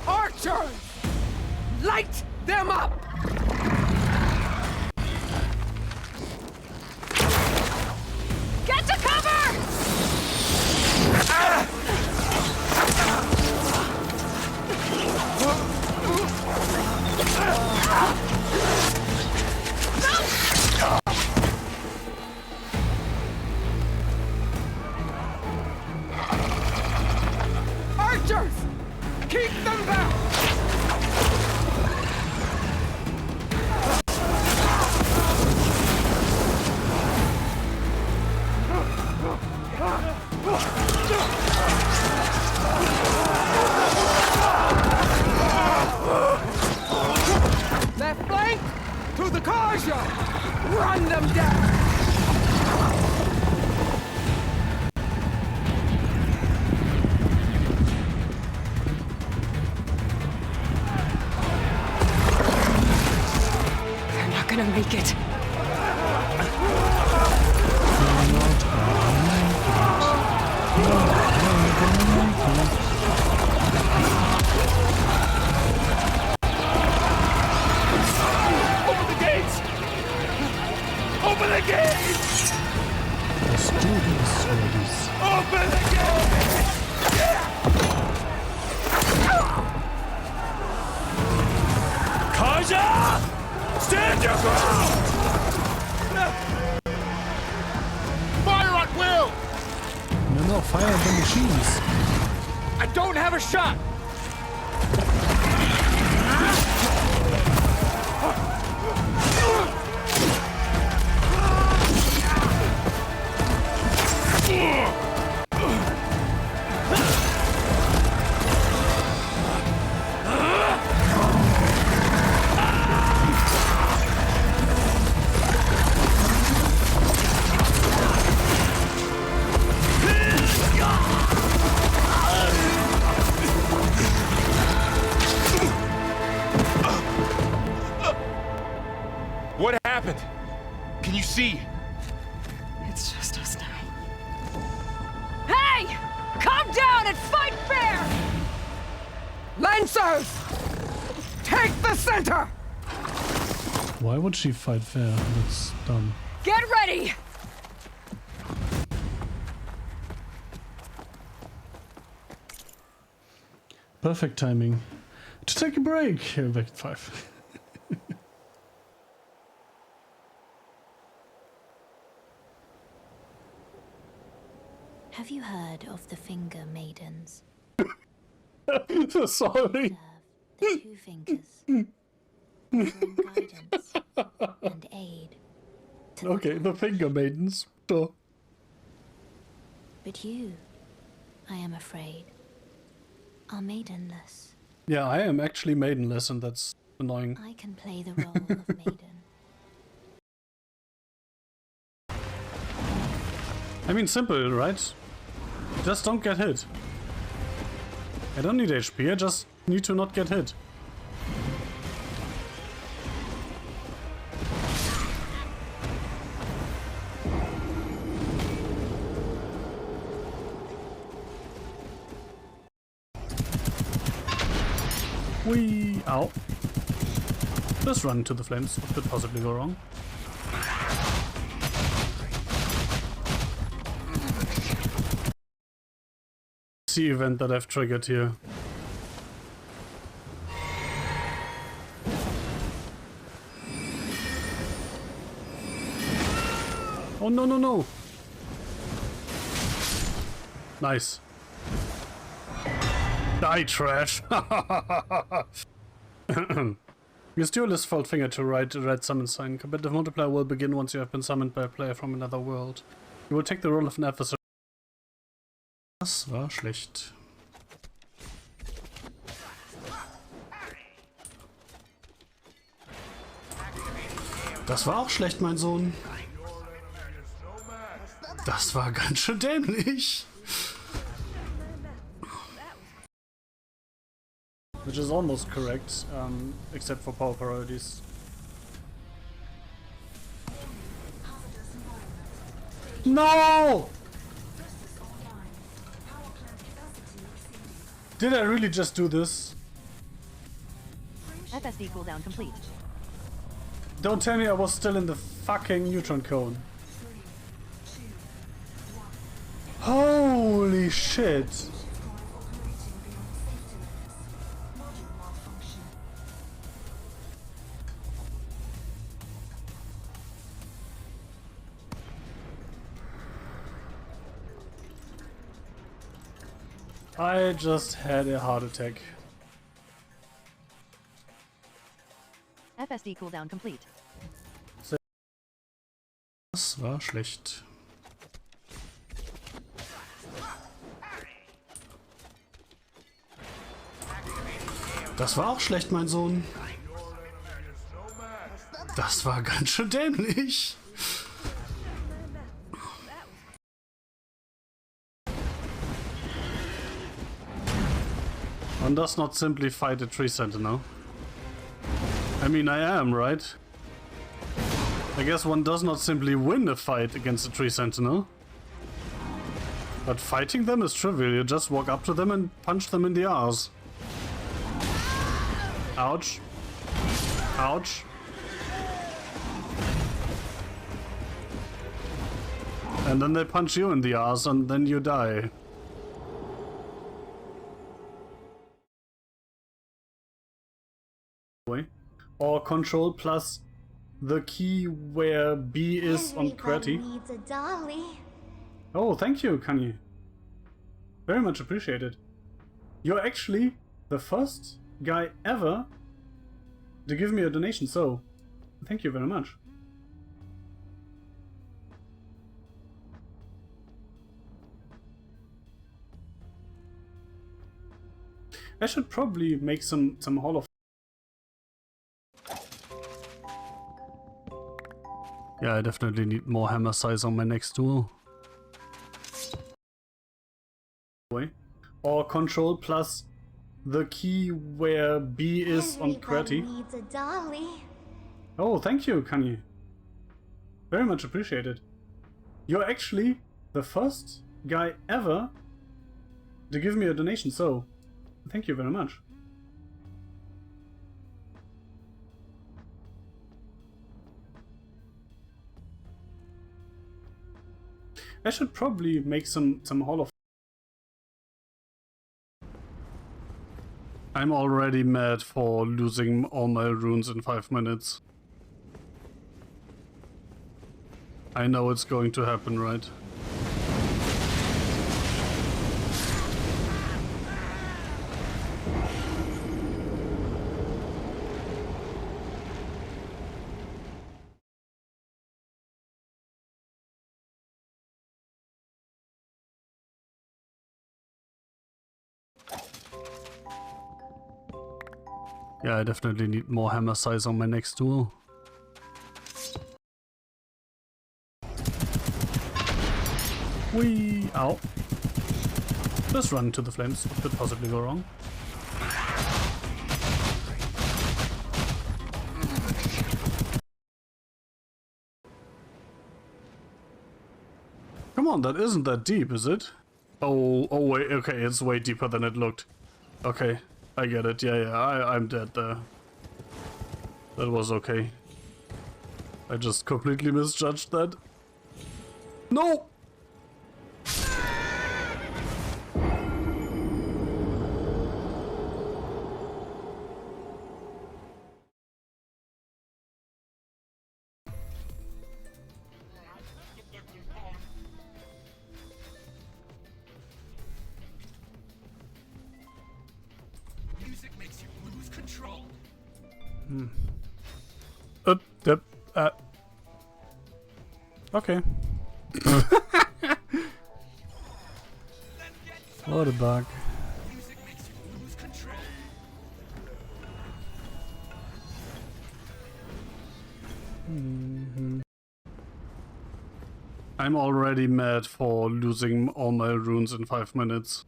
S23: Archers! Light them up!
S12: Get to cover!
S23: Archers! Keep them back! To the Karja! Run them down!
S2: They're not gonna make it.
S19: Open the gates! Open the gates!
S1: Let's do this, ladies.
S19: Open the gates!
S18: Karja! Stand your ground!
S19: Fire at will!
S1: No, fire the machines.
S19: I don't have a shot! What happened? Can you see?
S2: It's just us now.
S23: Hey! Calm down and fight fair! Lancers! Take the center!
S1: Why would she fight fair? That's dumb.
S23: Get ready!
S1: Perfect timing to take a break. Back at 5.
S4: Have you heard of the Finger Maidens?
S1: Sorry.
S4: The two fingers. Offering guidance and aid.
S1: Okay, the Finger Maidens. Duh.
S4: But you, I am afraid, are maidenless.
S1: Yeah, I am actually maidenless, and that's annoying.
S4: I can play the role of maiden.
S1: I mean, simple, right? Just don't get hit. I don't need HP, I just need to not get hit. Whee! Ow. Just run into the flames. What could possibly go wrong? The event that I've triggered here. Oh no no no! Nice. Die, trash! Use Duelist Fold Finger to write a red summon sign. Competitive multiplayer will begin once you have been summoned by a player from another world. You will take the role of an adversary. Das war schlecht. Das war auch schlecht, mein Sohn. Das war ganz schön dämlich. Which is almost correct. Except for power priorities.
S4: 'Episode 1 of the Finger Maidens.
S1: 'No! Did I really just do this?
S12: FSD cooldown complete.
S1: Don't tell me I was still in the fucking neutron cone. Holy shit! I just had a heart attack.
S12: FSD cooldown complete.
S1: Das war schlecht. Das war auch schlecht, mein Sohn. Das war ganz schön dämlich. One does not simply fight a tree sentinel. I mean, I am, right? I guess one does not simply win a fight against a tree sentinel. But fighting them is trivial. You just walk up to them and punch them in the arse. Ouch. Ouch. And then they punch you in the ass and then you die. Or control plus the key where B is on QWERTY.
S6: Needs a dolly.
S1: Oh, thank you, Kanye. Very much appreciated. You're actually the first guy ever to give me a donation, so thank you very much. I should probably make some Hall of... Yeah, I definitely need more hammer size on my next duel. Or control plus the key where B is on QWERTY.
S6: Needs a dolly.
S1: Oh, thank you, Kanye. Very much appreciated. You're actually the first guy ever to give me a donation, so thank you very much. I should probably make some Hall of... I'm already mad for losing all my runes in 5 minutes. I know it's going to happen, right? Yeah, I definitely need more hammer size on my next duel. Whee! Ow. Just run into the flames. What could possibly go wrong? Come on, that isn't that deep, is it? Oh wait, okay, it's way deeper than it looked. Okay. I get it, yeah, I'm dead there. That was okay. I just completely misjudged that. No! Okay. What a bug. I'm already mad for losing all my runes in 5 minutes.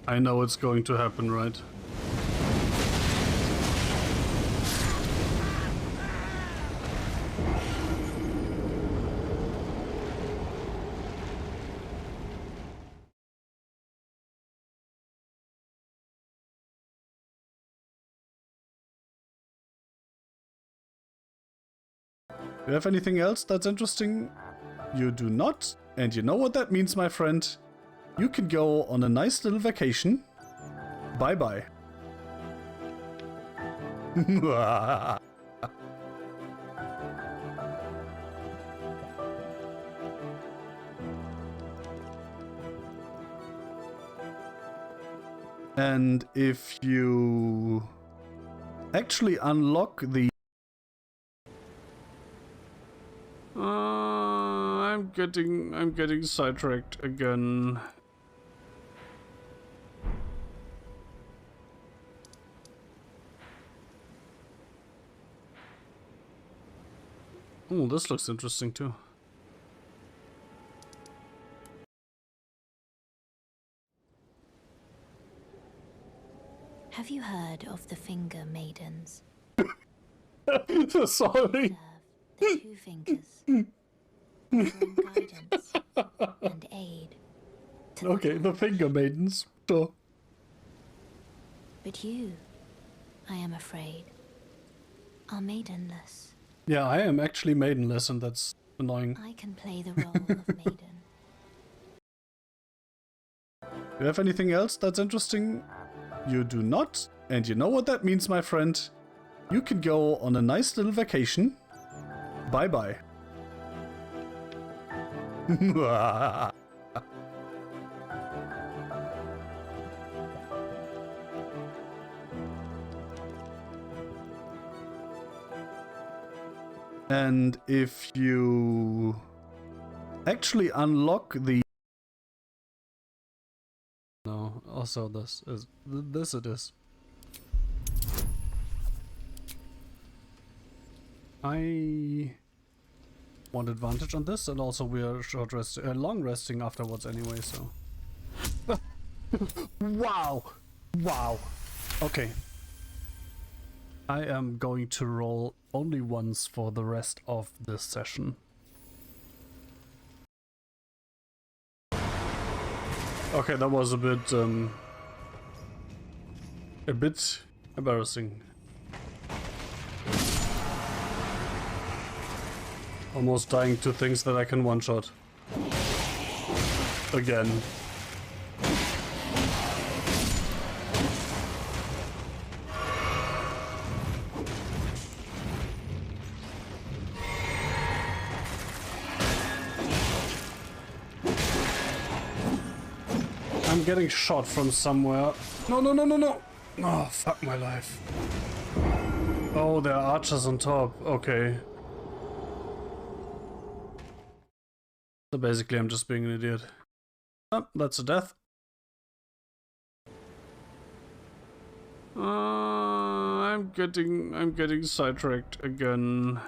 S1: I know it's going to happen, right? Do you have anything else that's interesting? You do not, and you know what that means, my friend. You can go on a nice little vacation. Bye-bye. And if you actually unlock the... I'm getting sidetracked again. Oh, this looks interesting too.
S4: Have you heard of the Finger Maidens?
S1: Sorry.
S4: The two fingers. Offering guidance and aid.
S1: Okay, the Finger Maidens. Sure.
S4: But you, I am afraid, are maidenless.
S1: Yeah, I am actually maidenless, and that's annoying.
S4: I can play the role of maiden.
S1: You have anything else that's interesting? You do not, and you know what that means, my friend. You can go on a nice little vacation. Bye-bye. And if you actually unlock the... No, also this is... This it is. I want advantage on this, and also we are short rest, long resting afterwards anyway, so... Wow! Wow! Okay. I am going to roll only once for the rest of this session. Okay, that was a bit embarrassing. Almost dying to things that I can one-shot. Again. I'm getting shot from somewhere. No, no, no, no, no! Oh, fuck my life. Oh, there are archers on top. Okay. So basically I'm just being an idiot. Oh, that's a death. I'm getting sidetracked again.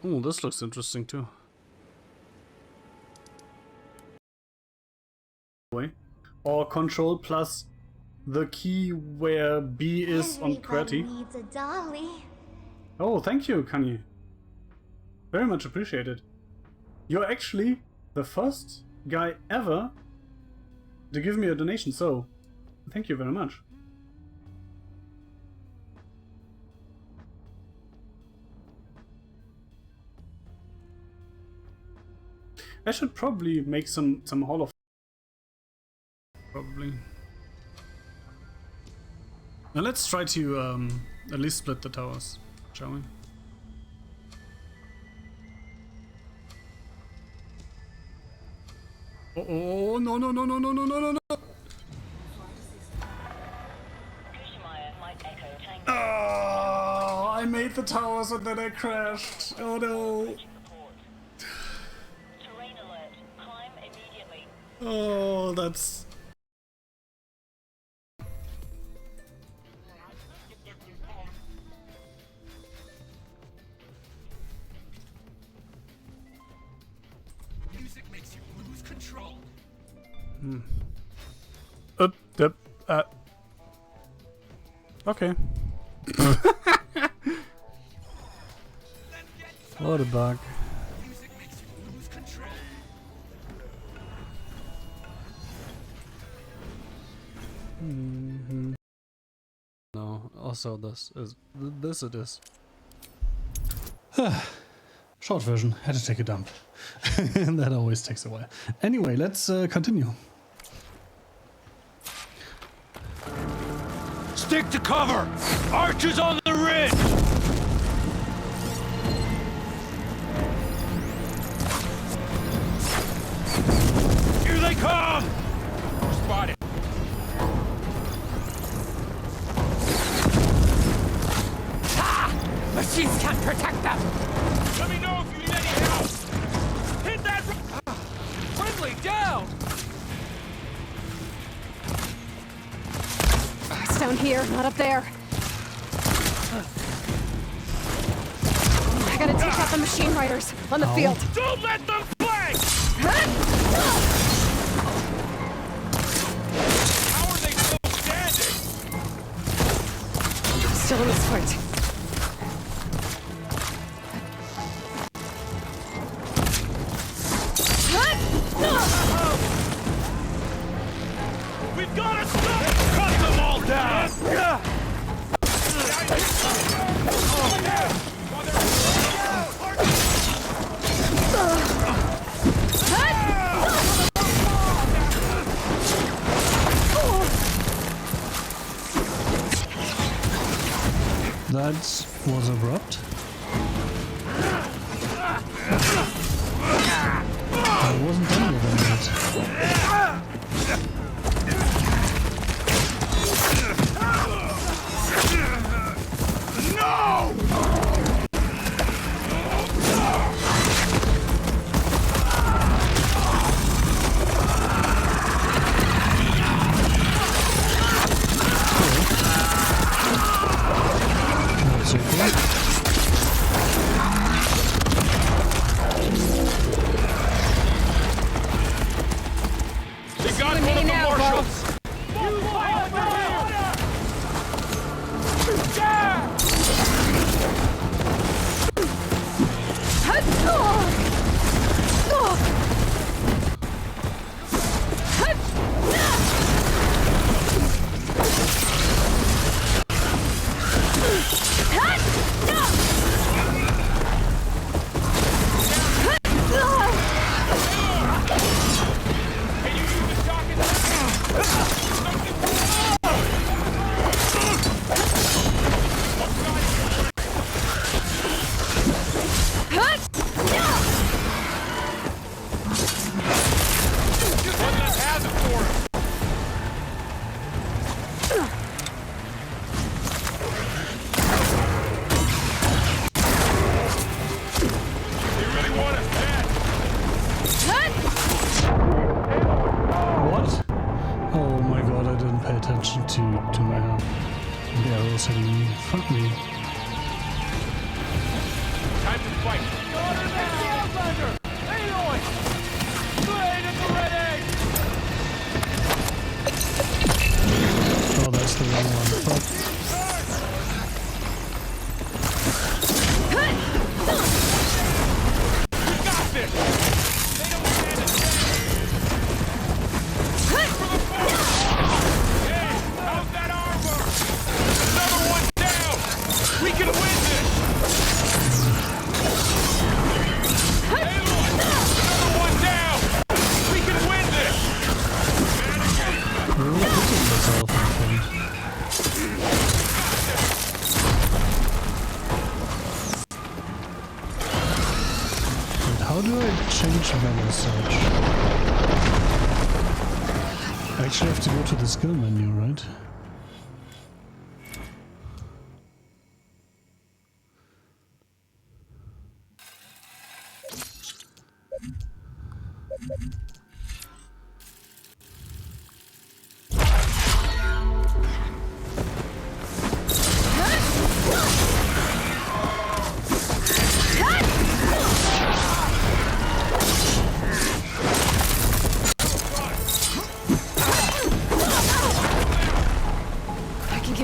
S1: Oh, this looks interesting too. Or control plus the key where B is on QWERTY.
S6: Needs a dolly.
S1: Oh, thank you, Kanye. Very much appreciated. You're actually the first guy ever to give me a donation, so thank you very much. I should probably make some Hall of... Probably. Now let's try to at least split the towers, shall we? Oh, no, no, no, no, no, no, no, no, no! Oh, I made the towers and then I crashed. Oh no! Oh, that's...
S15: Music makes you lose control.
S1: Okay. What a bug.
S15: Music makes you lose control.
S1: No, also this it is. Short version, had to take a dump. That always takes a while. Anyway, let's continue.
S19: Stick to cover! Archers on the ridge! Here they come!
S15: Spotted.
S23: Ha! Machines can't protect them!
S15: Let me know if you need any help! Hit that! Friendly down!
S2: here, not up there. I gotta take out the machine riders on the field.
S11: Don't let them flank!
S15: How are they still standing?
S2: Still in this fight.
S11: We've got to stop! Cut them all down!
S1: That was abrupt. I wasn't done with them yet. That's okay.
S11: They got one of the marshals! To my barrels hitting me. Fuck me. Time to fight! Outlander! Aloy! Blade at the ready!
S1: Oh, that's the wrong one. Fuck.
S11: You got this! They don't stand a chance! For the fort! How's that armor? Another one down! We can win this! Aloy! Another one down! We can win this!
S1: Really picking myself, I think. Wait, how do I change Venom Search? I actually have to go to the skill menu, right?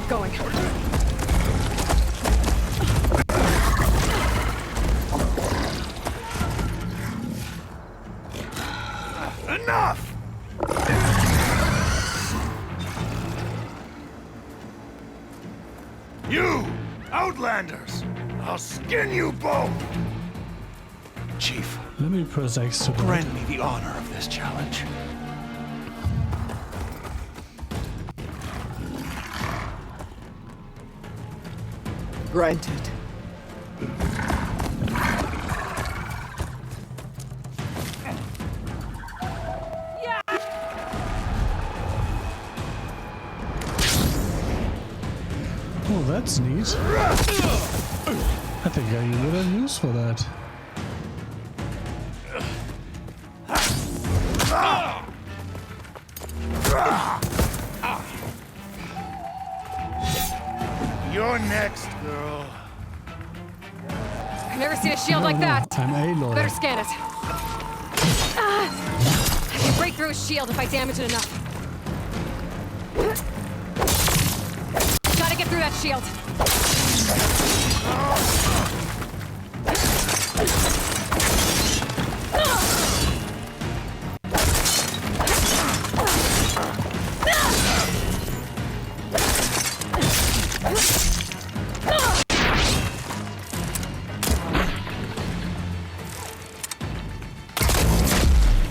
S2: Going.
S19: Enough! You, Outlanders! I'll skin you both! Chief,
S1: let me press X to
S19: grant me the honor of this challenge.
S23: Granted.
S1: Oh, that's neat. I think I would have use for that.
S19: You're next, girl.
S2: I've never seen a shield like that.
S1: I'm Aloy.
S2: Better scan it. I can break through a shield if I damage it enough. Gotta get through that shield.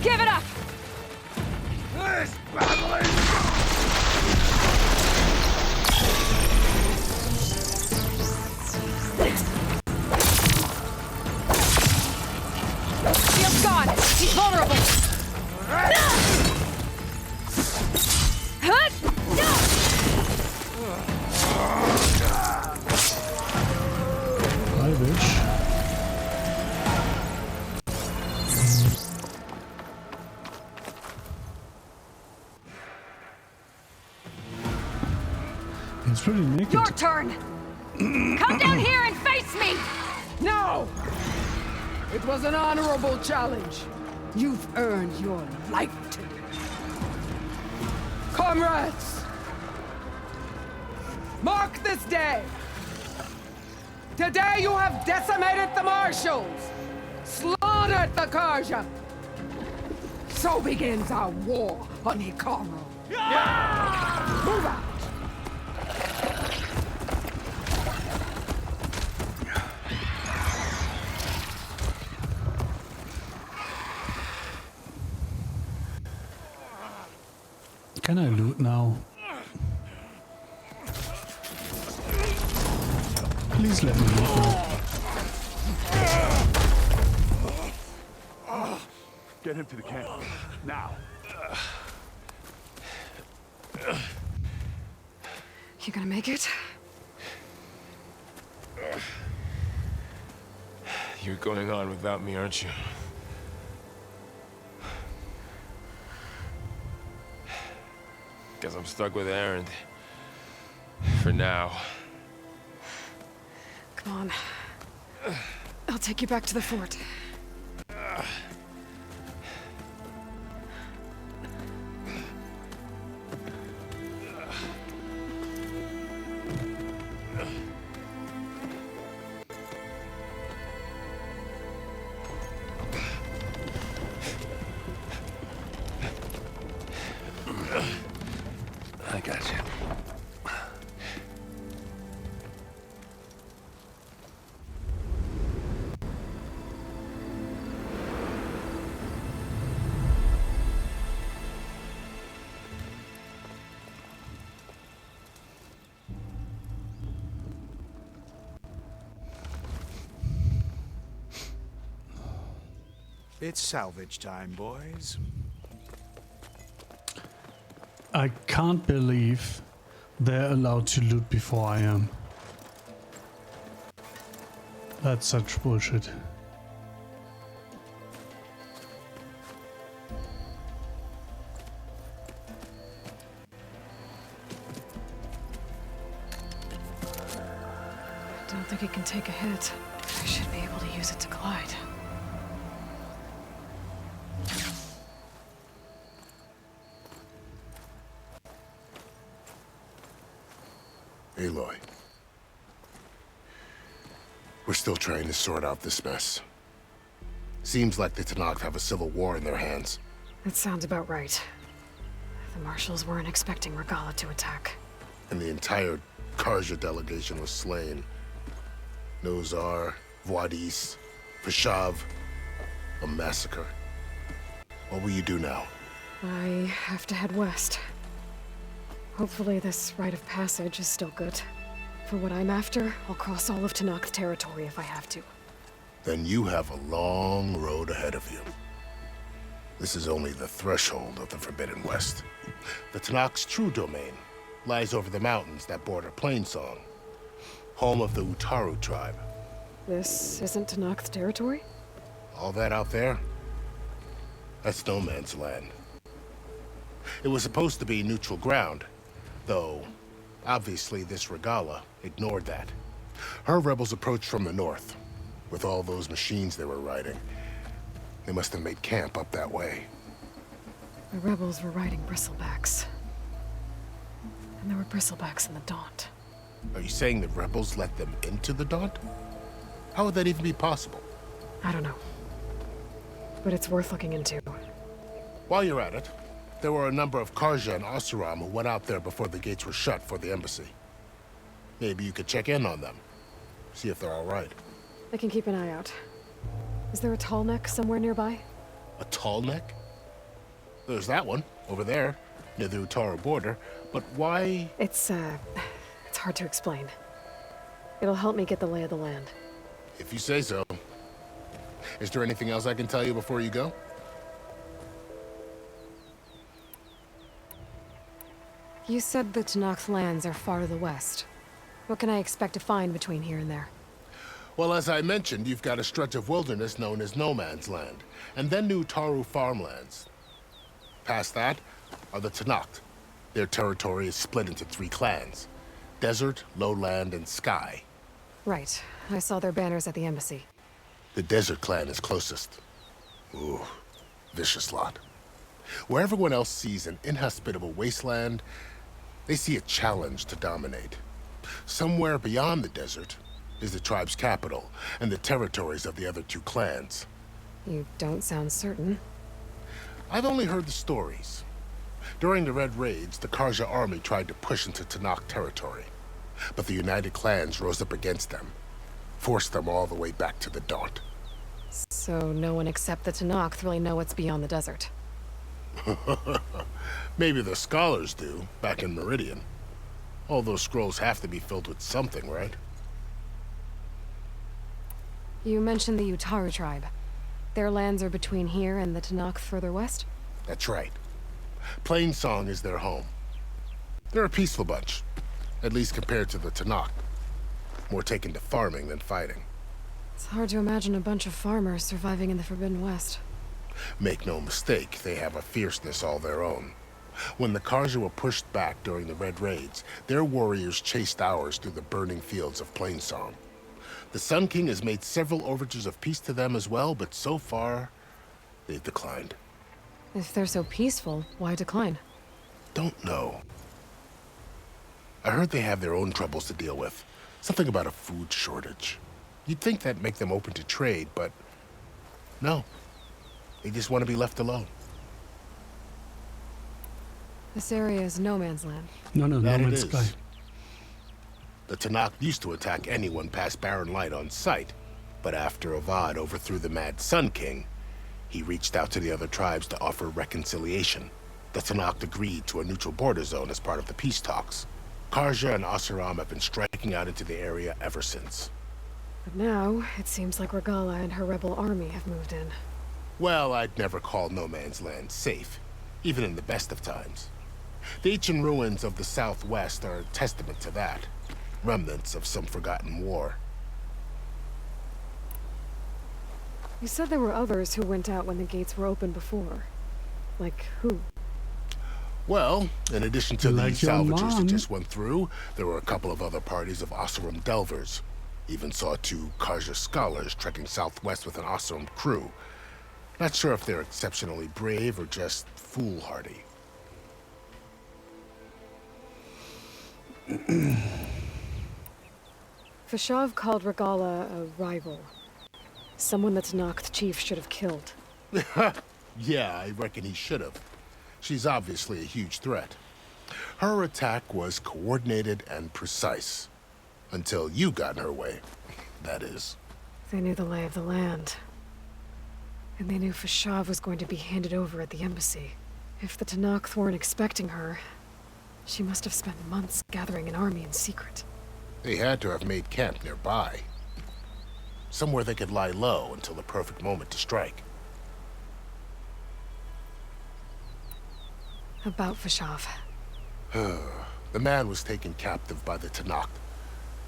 S2: Give it up!
S19: This battle is...
S2: Shield's gone! He's vulnerable!
S1: Hi, bitch. It's pretty naked.
S2: Your turn! Come down here and face me!
S23: No! It was an honorable challenge. You've earned your life today. Comrades! Mark this day! Today you have decimated the Marshals! Slaughtered the Karja! So begins our war on Hikaru. Move out!
S1: Can I loot now? Please let me loot now.
S5: Get him to the camp. Now.
S2: You gonna make it?
S15: You're going on without me, aren't you? Guess I'm stuck with Erend. For now.
S2: Come on. I'll take you back to the fort.
S10: I got you.
S19: It's salvage time, boys.
S1: I can't believe they're allowed to loot before I am. That's such bullshit.
S2: Don't think it can take a hit. I should be able to use it to glide.
S16: Aloy. We're still trying to sort out this mess. Seems like the Tenakth have a civil war in their hands.
S2: That sounds about right. The Marshals weren't expecting Regalla to attack.
S16: And the entire Karja delegation was slain. Nozar, Vuadis, Fashav. A massacre. What will you do now?
S2: I have to head west. Hopefully this rite of passage is still good. For what I'm after, I'll cross all of Tenakth territory if I have to.
S16: Then you have a long road ahead of you. This is only the threshold of the Forbidden West. The Tenakth's true domain lies over the mountains that border Plainsong, home of the Utaru tribe.
S2: This isn't Tenakth territory?
S16: All that out there? That's no man's land. It was supposed to be neutral ground, though obviously this Regalla ignored that. Her rebels approached from the north, with all those machines they were riding. They must have made camp up that way.
S2: The rebels were riding bristlebacks. And there were bristlebacks in the Daunt.
S16: Are you saying the rebels let them into the Daunt? How would that even be possible?
S2: I don't know. But it's worth looking into.
S16: While you're at it, there were a number of Carja and Oseram who went out there before the gates were shut for the embassy. Maybe you could check in on them. See if they're all right.
S2: I can keep an eye out. Is there a tall neck somewhere nearby?
S16: A tall neck? There's that one, over there, near the Utaru border. But why?
S2: It's hard to explain. It'll help me get the lay of the land.
S16: If you say so. Is there anything else I can tell you before you go?
S2: You said the Tenakth lands are far to the west. What can I expect to find between here and there?
S16: Well, as I mentioned, you've got a stretch of wilderness known as No Man's Land, and then the Utaru farmlands. Past that are the Tenakth. Their territory is split into 3 clans: Desert, Lowland, and Sky.
S2: Right. I saw their banners at the embassy.
S16: The Desert clan is closest. Ooh, vicious lot. Where everyone else sees an inhospitable wasteland, they see a challenge to dominate. Somewhere beyond the desert is the tribe's capital and the territories of the other 2 clans.
S2: You don't sound certain.
S16: I've only heard the stories. During the Red Raids, the Carja army tried to push into Tenakth territory, but the United Clans rose up against them, forced them all the way back to the Daunt.
S2: So no one except the Tenakth really know what's beyond the desert.
S16: Maybe the scholars do, back in Meridian. All those scrolls have to be filled with something, right?
S2: You mentioned the Utaru tribe. Their lands are between here and the Tenakth further west?
S16: That's right. Plainsong is their home. They're a peaceful bunch, at least compared to the Tenakth. More taken to farming than fighting.
S2: It's hard to imagine a bunch of farmers surviving in the Forbidden West.
S16: Make no mistake, they have a fierceness all their own. When the Carja were pushed back during the Red Raids, their warriors chased ours through the burning fields of Plainsong. The Sun King has made several overtures of peace to them as well, but so far, they've declined.
S2: If they're so peaceful, why decline?
S16: Don't know. I heard they have their own troubles to deal with. Something about a food shortage. You'd think that'd make them open to trade, but no. They just want to be left alone.
S2: This area is no man's land.
S1: No man's sky.
S16: The Tenakth used to attack anyone past Barren Light on sight, but after Avad overthrew the Mad Sun King, he reached out to the other tribes to offer reconciliation. The Tenakth agreed to a neutral border zone as part of the peace talks. Carja and Oseram have been striking out into the area ever since.
S2: But now, it seems like Regalla and her rebel army have moved in.
S16: Well, I'd never call No Man's Land safe, even in the best of times. The ancient ruins of the Southwest are a testament to that. Remnants of some forgotten war.
S2: You said there were others who went out when the gates were open before. Like who?
S16: Well, in addition to
S1: Like
S16: the
S1: your
S16: salvagers that
S1: mom.
S16: just went through, there were a couple of other parties of Oseram delvers. Even saw 2 Carja scholars trekking southwest with an Oseram crew. Not sure if they're exceptionally brave or just foolhardy.
S2: Fashav called Regalla a rival. Someone the Tenakth chief should have killed.
S16: Yeah, I reckon he should have. She's obviously a huge threat. Her attack was coordinated and precise. Until you got in her way, that is.
S2: They knew the lay of the land. And they knew Fashav was going to be handed over at the embassy. If the Tenakth weren't expecting her, she must have spent months gathering an army in secret.
S16: They had to have made camp nearby. Somewhere they could lie low until the perfect moment to strike.
S2: About Fashav.
S16: The man was taken captive by the Tenakth.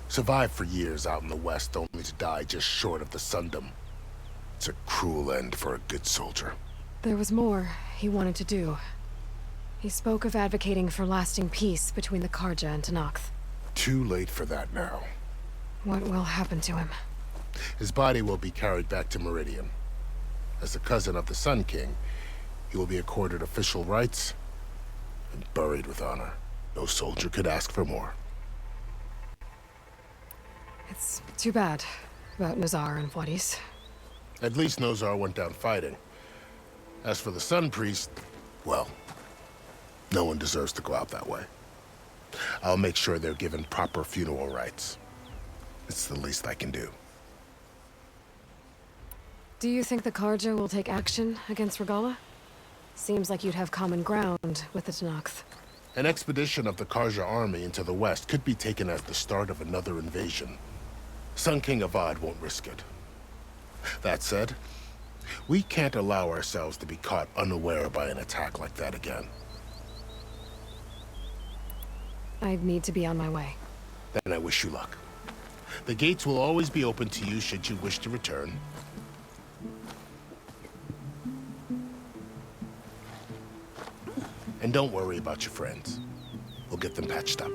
S16: Survived for years out in the west, only to die just short of the Sundom. It's a cruel end for a good soldier.
S2: There was more he wanted to do. He spoke of advocating for lasting peace between the Carja and Tenakth.
S16: too late for that now.
S2: What will happen to him?
S16: His body will be carried back to Meridian. As the cousin of the Sun King, he will be accorded official rights and buried with honor. No soldier could ask for more.
S2: It's too bad about Nazar and Wadis.
S16: At least Nozar went down fighting. As for the Sun Priest, well, no one deserves to go out that way. I'll make sure they're given proper funeral rites. It's the least I can do.
S2: Do you think the Karja will take action against Regalla? Seems like you'd have common ground with the Tenakth.
S16: An expedition of the Karja army into the west could be taken as the start of another invasion. Sun King Avad won't risk it. That said, we can't allow ourselves to be caught unaware by an attack like that again.
S2: I'd need to be on my way.
S16: Then I wish you luck. The gates will always be open to you should you wish to return. And don't worry about your friends. We'll get them patched up.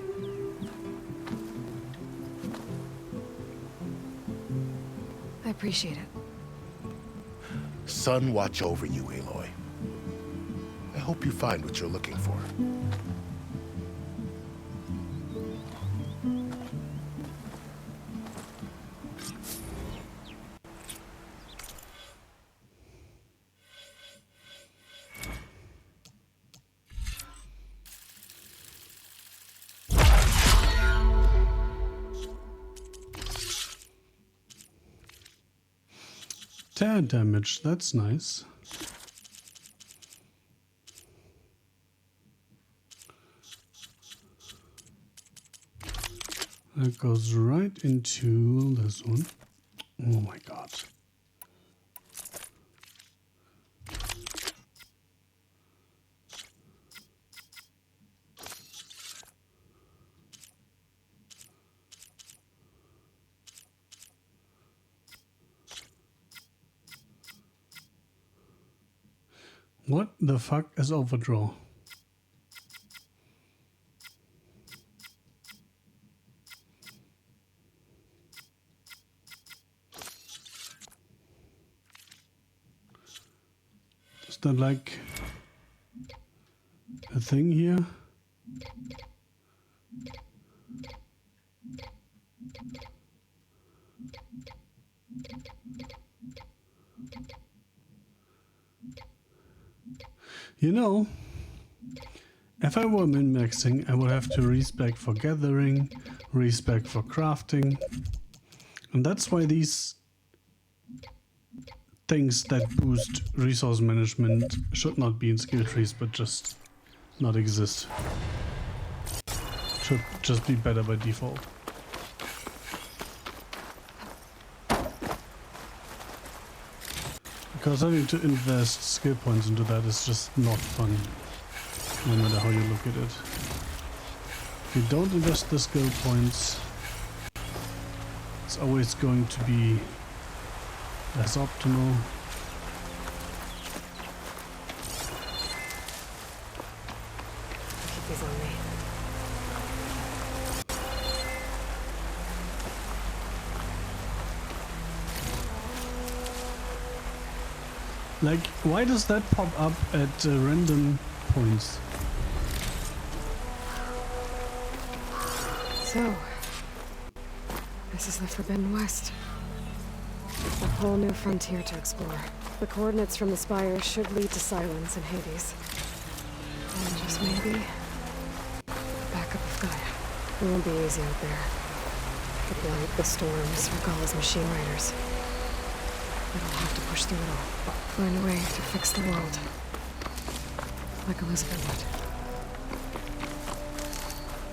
S2: I appreciate it.
S16: Sun watch over you, Aloy. I hope you find what you're looking for.
S1: Tear damage, that's nice. That goes right into this one. Oh my god. What the fuck is overdraw? Is that like a thing here? You know, if I were min-maxing, I would have to respec for gathering, respec for crafting, and that's why these things that boost resource management should not be in skill trees, but just not exist. Should just be better by default. Because having to invest skill points into that is just not fun, no matter how you look at it. If you don't invest the skill points, it's always going to be less optimal.
S2: Keep these on me.
S1: Like, why does that pop up at random points?
S2: So, this is the Forbidden West. A whole new frontier to explore. The coordinates from the spire should lead to Silence and Hades. And just maybe, the backup of Gaia. It won't be easy out there. The blight, the storms, Regalla's machine riders. But I'll have to push through it all. Find a way to fix the world. Like Elizabeth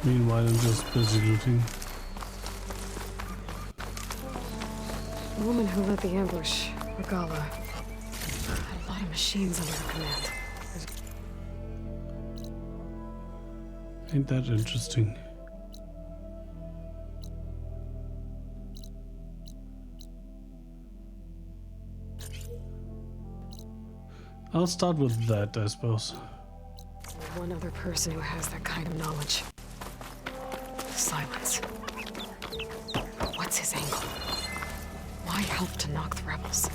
S2: would.
S1: Meanwhile, I'm just busy looting.
S2: The woman who led the ambush, Regalla, had a lot of machines under her command.
S1: Ain't that interesting? I'll start with that, I suppose.
S2: One other person who has that kind of knowledge. silence. What's his angle? Why help to knock the rebels?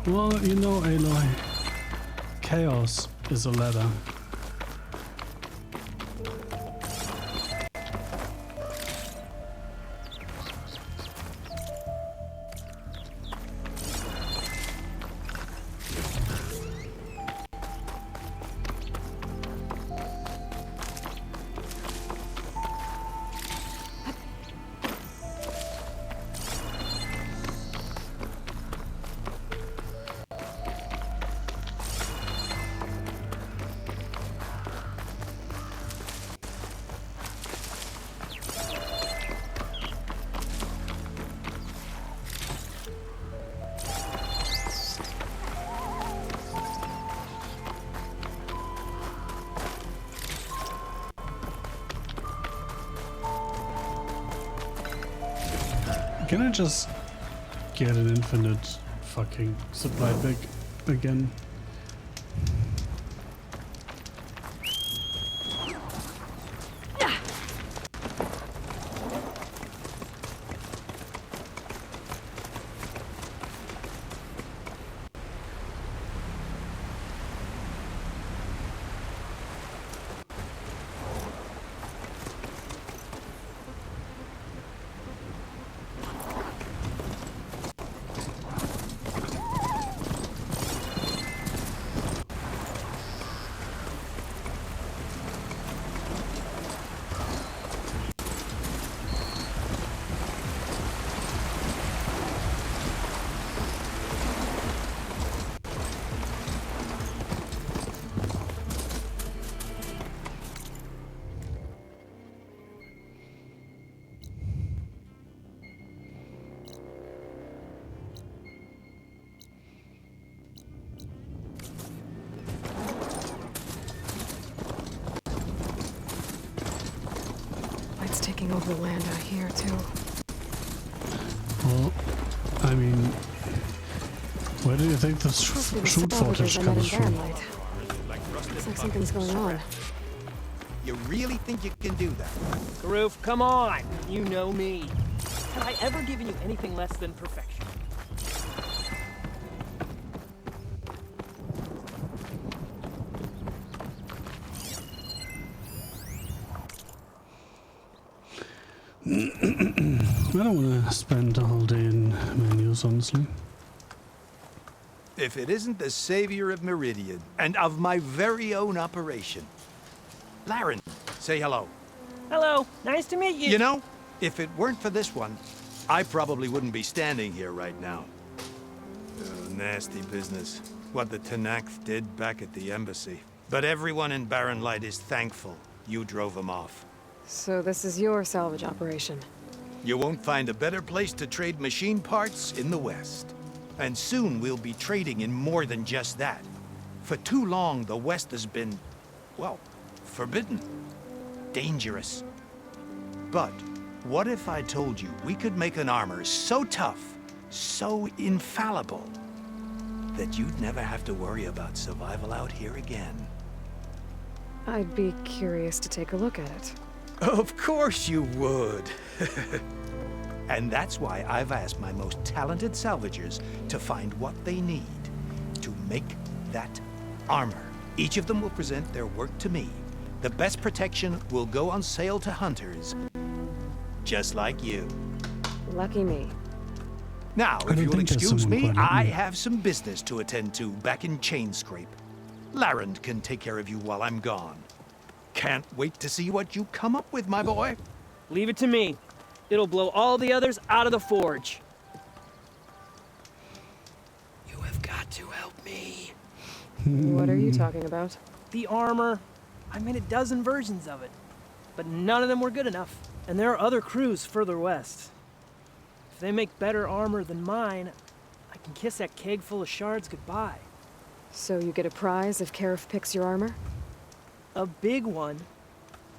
S1: Well, you know, Aloy, chaos is a ladder. Can I just get an infinite fucking supply bag again?
S2: Taking over the land out here, too.
S1: Well, I mean, where do you think this shoot footage comes from?
S2: Looks like something's going on.
S7: You really think you can do that?
S9: Karuf, come on! You know me. Have I ever given you anything less than perfection?
S1: I don't want to spend the whole day in menus, honestly.
S7: If it isn't the savior of Meridian, and of my very own operation. Laren, say hello.
S9: Hello, nice to meet you.
S7: You know, if it weren't for this one, I probably wouldn't be standing here right now. Nasty business, what the Tenakth did back at the embassy. But everyone in Barren Light is thankful you drove them off.
S2: So this is your salvage operation?
S7: You won't find a better place to trade machine parts in the West. And soon we'll be trading in more than just that. For too long, the West has been, well, forbidden. Dangerous. But what if I told you we could make an armor so tough, so infallible, that you'd never have to worry about survival out here again?
S2: I'd be curious to take a look at it.
S7: Of course you would. And that's why I've asked my most talented salvagers to find what they need to make that armor. Each of them will present their work to me. The best protection will go on sale to hunters, just like you.
S2: Lucky me.
S7: Now, if you'll excuse me, I have some business to attend to back in Chainscrape. Laren can take care of you while I'm gone. Can't wait to see what you come up with, my boy.
S9: Leave it to me. It'll blow all the others out of the forge.
S7: You have got to help me.
S2: What are you talking about?
S9: The armor. I made a dozen versions of it, but none of them were good enough. And there are other crews further west. If they make better armor than mine, I can kiss that keg full of shards goodbye.
S2: So you get a prize if Karif picks your armor?
S9: A big one.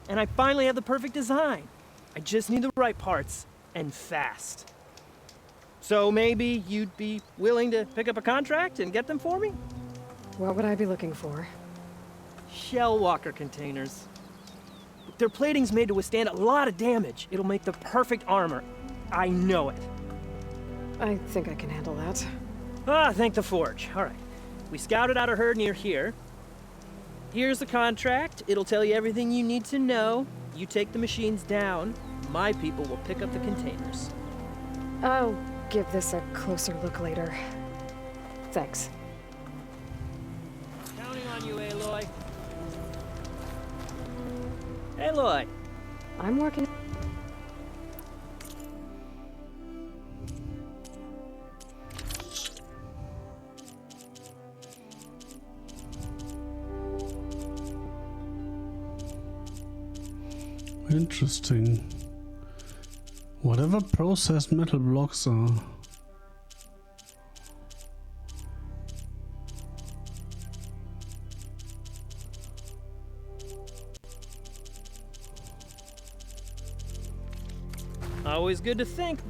S9: And I finally have the perfect design. I just need the right parts, and fast. So maybe you'd be willing to pick up a contract and get them for me?
S2: What would I be looking for?
S9: Shell walker containers. Their plating's made to withstand a lot of damage. It'll make the perfect armor. I know it.
S2: I think I can handle that.
S9: Ah, thank the Forge. All right. We scouted out a herd near here. Here's the contract. It'll tell you everything you need to know. You take the machines down. My people will pick up the containers.
S2: I'll give this a closer look later. Thanks.
S9: Counting on you, Aloy. Aloy!
S2: I'm working.
S1: Interesting. Whatever processed metal blocks are.
S9: Always good to think.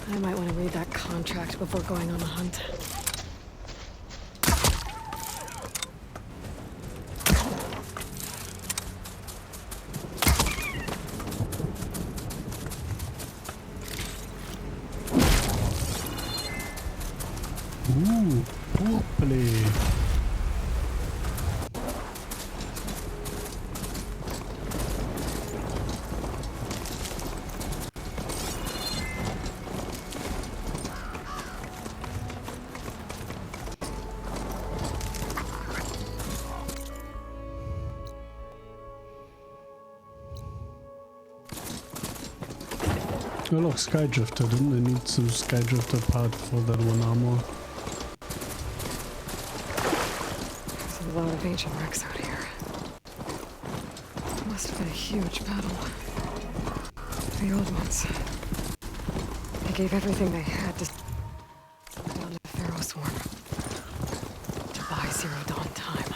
S2: I might want to read that contract before going on the hunt.
S1: Ooh, purpley. Oh look, Skydrifter, didn't they need some Skydrifter part for that one armor?
S2: There's a lot of ancient wrecks out here. Must have been a huge battle. The old ones. They gave everything they had to down to Pharaoh Swarm. To buy Zero Dawn time.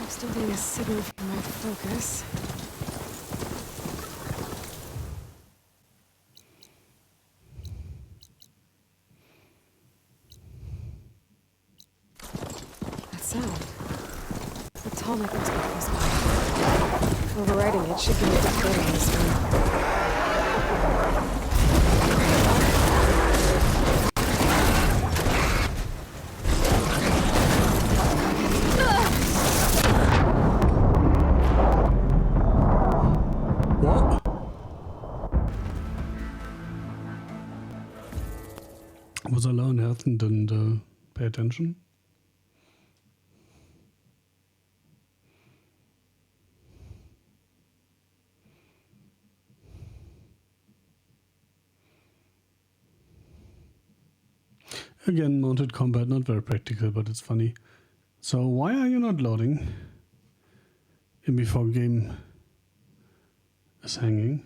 S2: Still getting a signal from my focus. That sound. The tall network's got close by. Overriding it should give me a recording on the screen.
S1: Was I low in health and didn't pay attention? Again, mounted combat, not very practical, but it's funny. So why are you not loading in before game is hanging?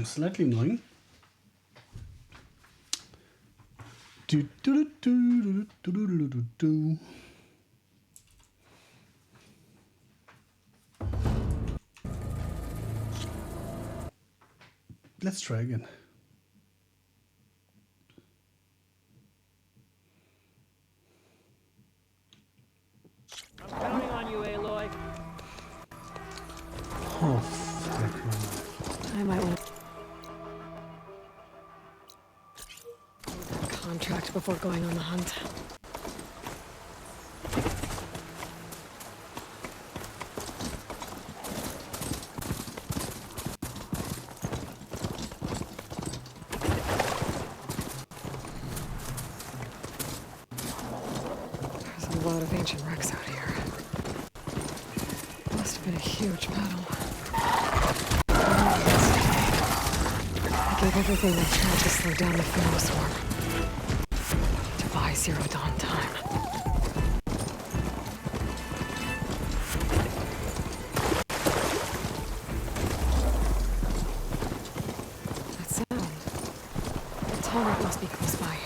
S1: Slightly annoying. Do, do, do, do, do, do, do, do, do. Let's try again.
S9: I'm counting on you, Aloy.
S1: Oh, fuck.
S2: I might want a contract before going on the hunt. There's a lot of ancient wrecks out here. Must have been a huge battle. I gave everything I had to slow down the Pharaoh swarm. To buy Zero Dawn time. That sound. The tunnel must be close by.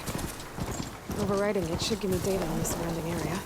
S2: Overriding it should give me data on the surrounding area.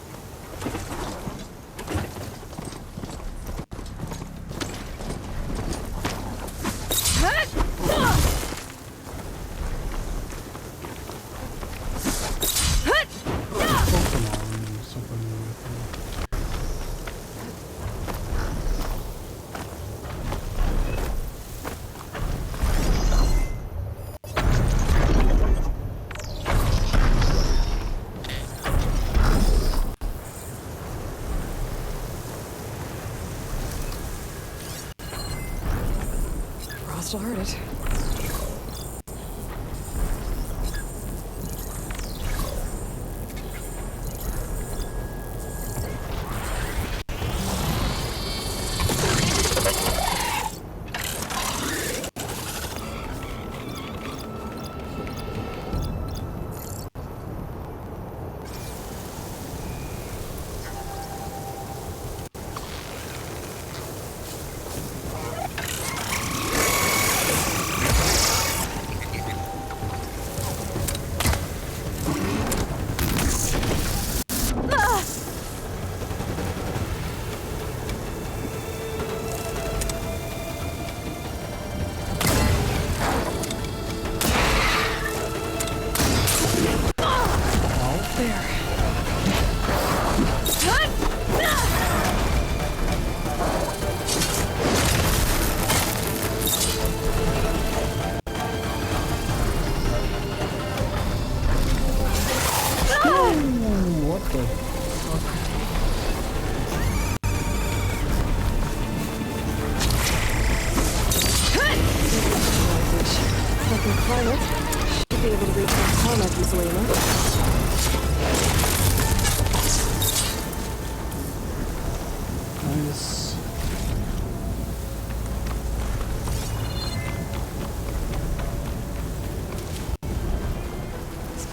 S2: Frost will hurt it.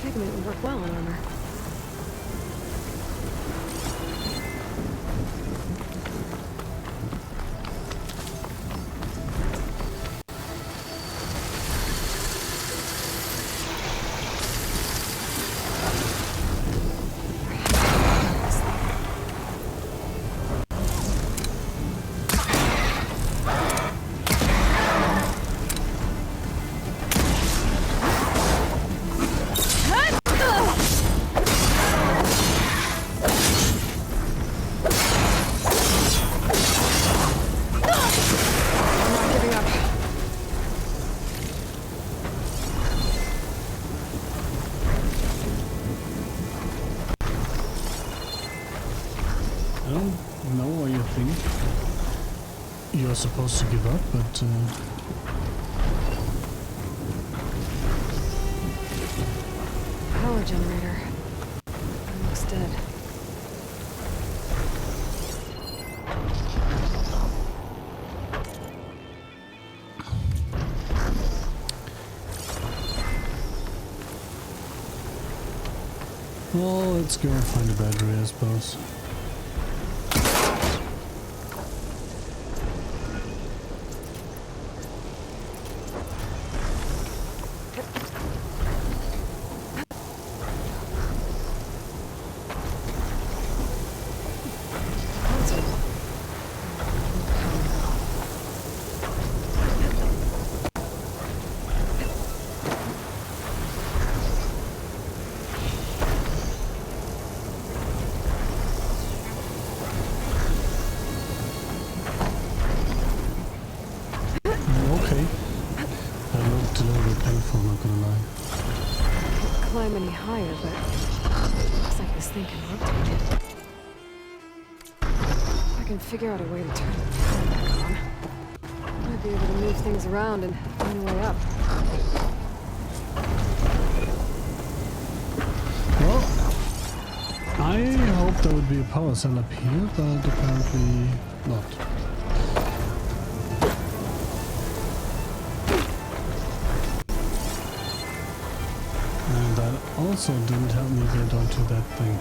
S2: Pigment would work well on armor.
S1: I don't know why you think you're supposed to give up, but
S2: power generator. Looks dead.
S1: well, let's go and find a battery, I suppose. gonna lie.
S2: Can't climb any higher, but looks like this thing can rotate. If I can figure out a way to turn the power back on, might be able to move things around and find a way up.
S1: Well, I hope there would be a power cell up here, but apparently not. And that also didn't help me get onto that thing.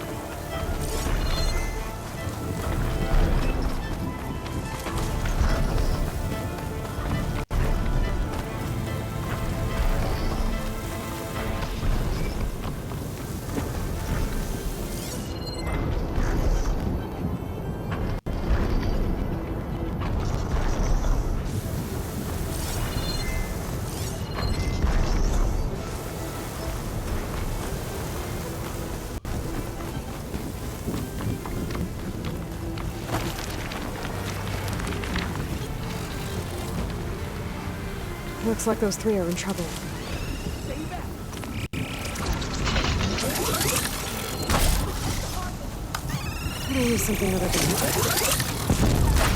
S2: Looks like those three are in trouble. Could I use something other than that?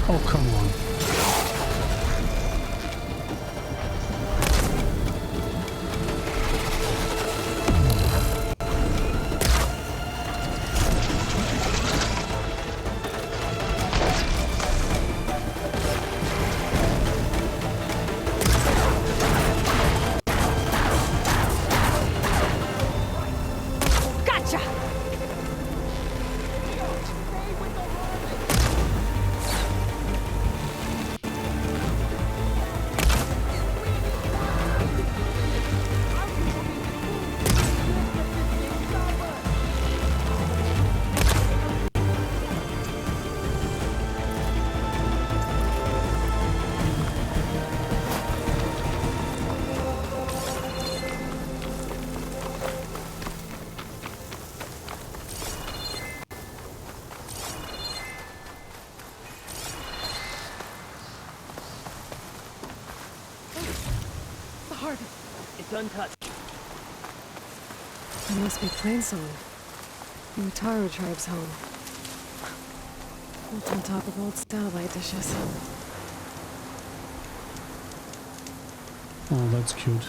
S1: Oh, come on.
S2: Gotcha!
S9: The harvest. It's untouched.
S2: It must be Plainsong. The Utaru tribe's home. Built on top of old starlight dishes.
S1: Oh, that's cute.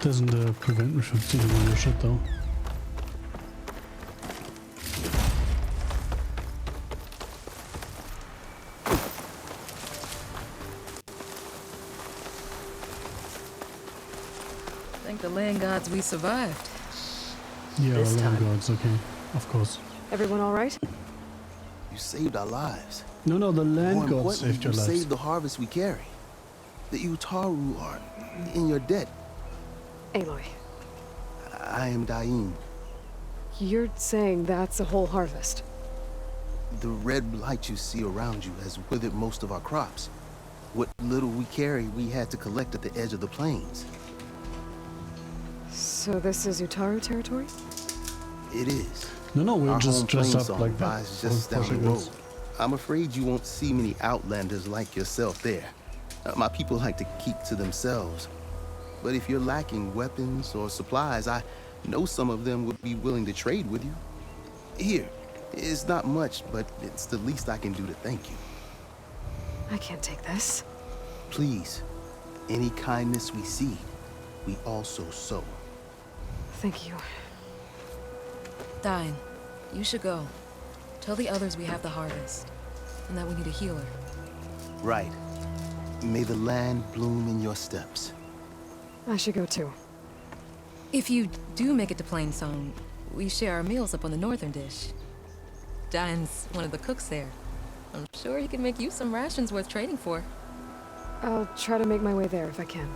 S1: Doesn't prevent me from stealing all your shit though.
S12: Thank the land gods we survived.
S1: Yeah,
S12: This
S1: land
S12: time.
S1: gods, okay. Of course.
S2: Everyone all right?
S8: You saved our lives.
S1: No, the
S8: More
S1: land gods
S8: importantly,
S1: saved your
S8: you
S1: lives.
S8: saved the harvest we carry. The Utaru are in your debt.
S2: Aloy,
S8: I am Daim.
S2: you're saying that's a whole harvest?
S8: The red blight you see around you has withered most of our crops. What little we carry, we had to collect at the edge of the plains.
S2: So this is Utaru territory?
S8: It is.
S1: No, we're
S8: Our
S1: just
S8: home
S1: dressed up
S8: Plainsong
S1: like that.
S8: lies just down the road. I'm afraid you won't see many outlanders like yourself there. My people like to keep to themselves. But if you're lacking weapons or supplies, I know some of them would be willing to trade with you. Here, it's not much, but it's the least I can do to thank you.
S2: I can't take this.
S8: Please, any kindness we see, we also sow.
S2: Thank you.
S12: Dine, you should go. Tell the others we have the harvest, and that we need a healer.
S8: Right. May the land bloom in your steps.
S2: I should go too.
S12: If you do make it to Plainsong, we share our meals up on the northern dish. Dine's one of the cooks there. I'm sure he can make you some rations worth trading for.
S2: I'll try to make my way there if I can.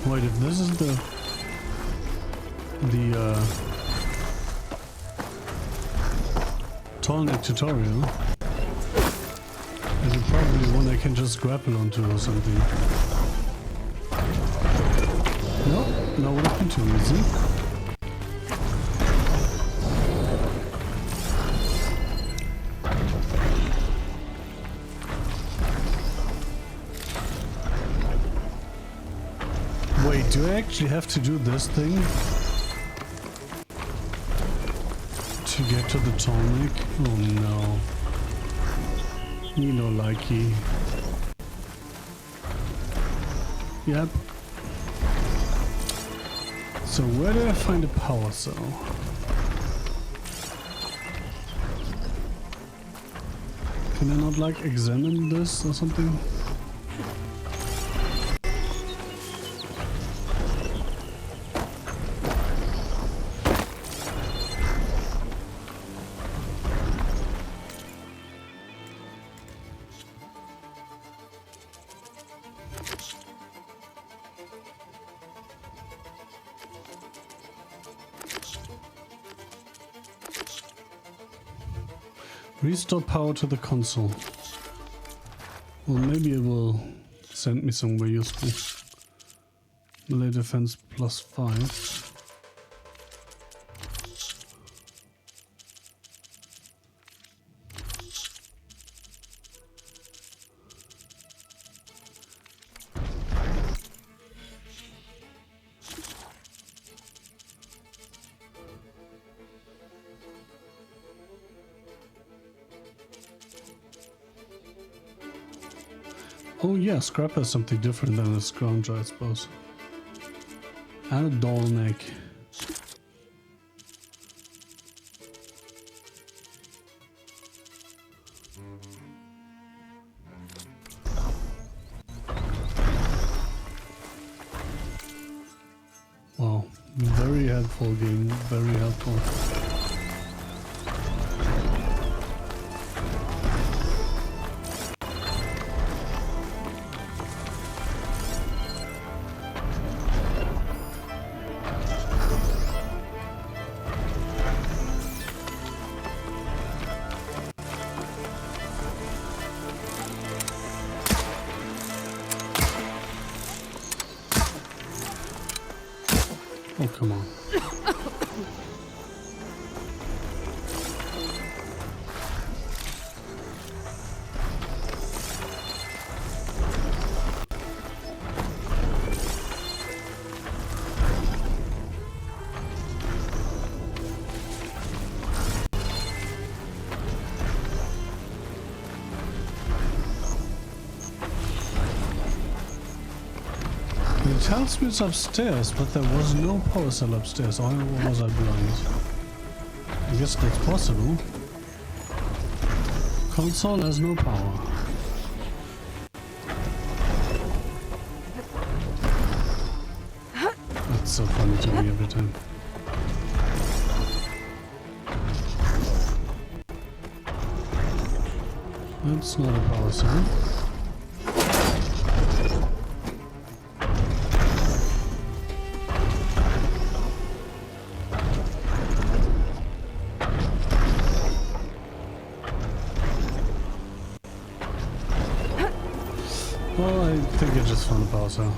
S1: Wait, if this is the Tallneck tutorial, is it probably one I can just grapple onto or something? No, that would have been too easy. Wait, do I actually have to do this thing to get to the Tallneck? Oh no. Me no likey. Yep. So where do I find a power cell? Can I not like examine this or something? Restore power to the console. Well, maybe it will send me somewhere useful. Melee defense +5. Oh yeah, Scrapper is something different than a Scrounger, I suppose. And a doll neck. Wow, very helpful game, very helpful. Oh, come on. It tells me it's upstairs, but there was no power cell upstairs, or was I blind? I guess that's possible. Console has no power. That's so funny to me every time. That's not a power cell. Well, I think I just found a power cell.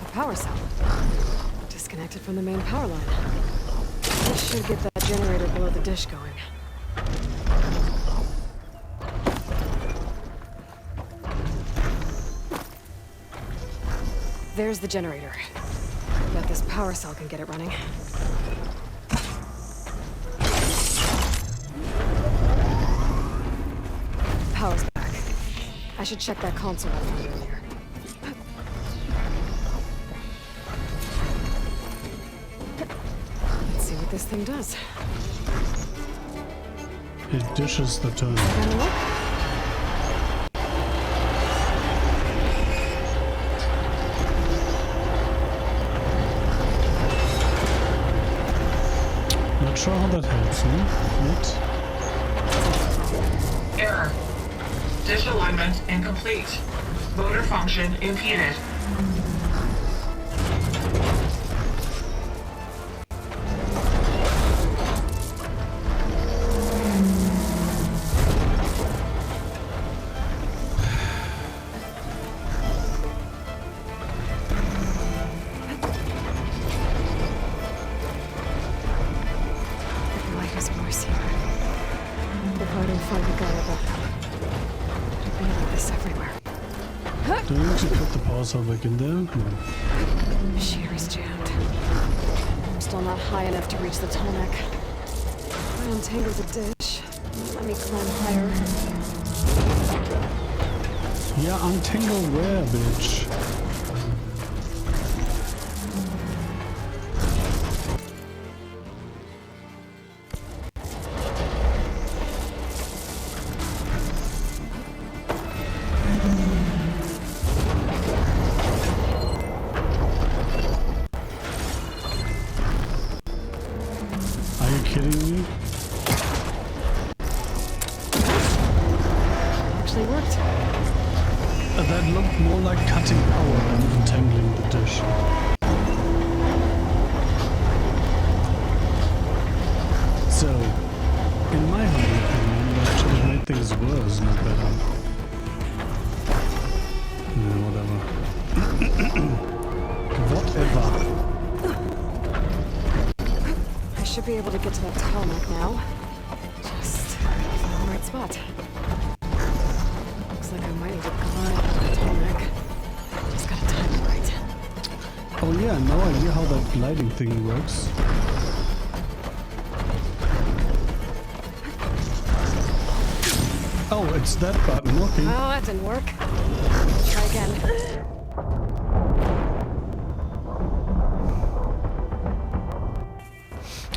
S2: A power cell. Disconnected from the main power line. This should get that generator below the dish going. There's the generator. Bet this power cell can get it running. Power's back. I should check that console I found earlier. Let's see what this thing does.
S1: It dishes the turn. Not sure how that helps me, yet.
S13: Error. Dish alignment incomplete. Motor function impeded.
S1: Do I need to put the power cell back in there? No.
S2: Shear is jammed. I'm still not high enough to reach the Tallneck. If I untangle the dish, let me climb higher.
S1: Yeah, untangle where, bitch?
S2: Be able to get to that Tallneck now. Just in the right spot. Looks like I might need to glide on the Tallneck. Just gotta time it right.
S1: Oh yeah, no idea how that gliding thing works. Oh, it's that button, okay.
S2: Oh, that didn't work. Try again.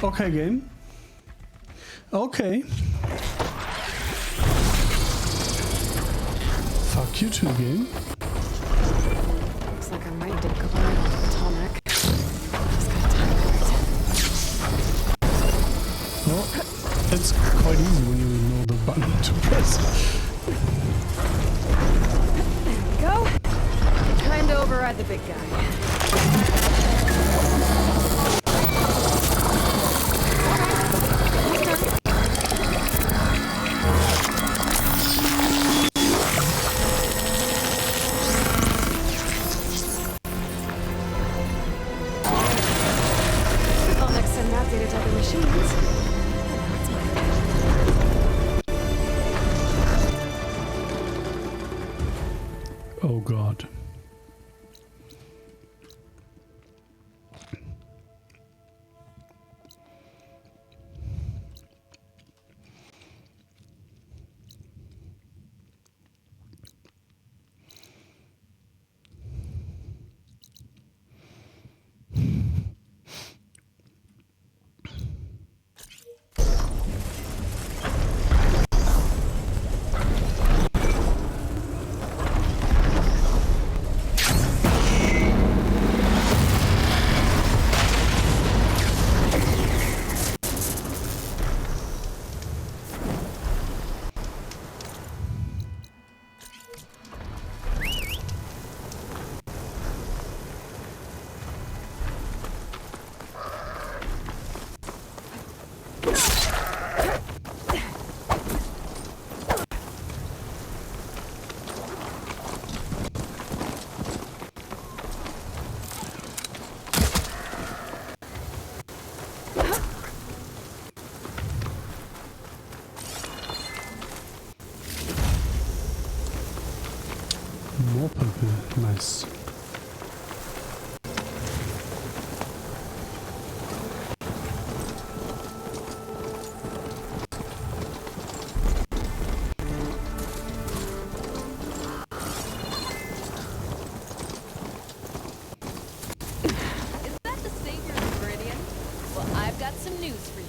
S1: Okay, game. Okay. Fuck you too, game.
S2: Looks like I might need to glide on the Tallneck. Just gotta time it right.
S1: Well, it's quite easy when you know the button to press.
S2: There we go. Time to override the big guy.
S1: Oh God. More purple, nice.
S17: Is that the Savior of Meridian? Well, I've got some news for you.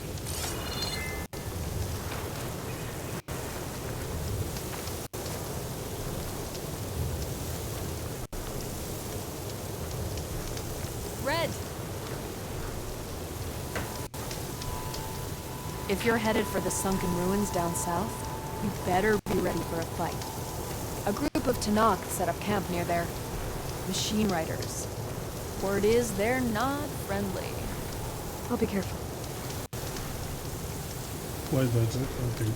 S17: Red!
S20: If you're headed for the sunken ruins down south, you better be
S17: ready for a fight. A group of Tenakth set up camp near there. Machine riders. Word is they're not friendly.
S2: I'll be careful.
S1: Why that's it? Okay.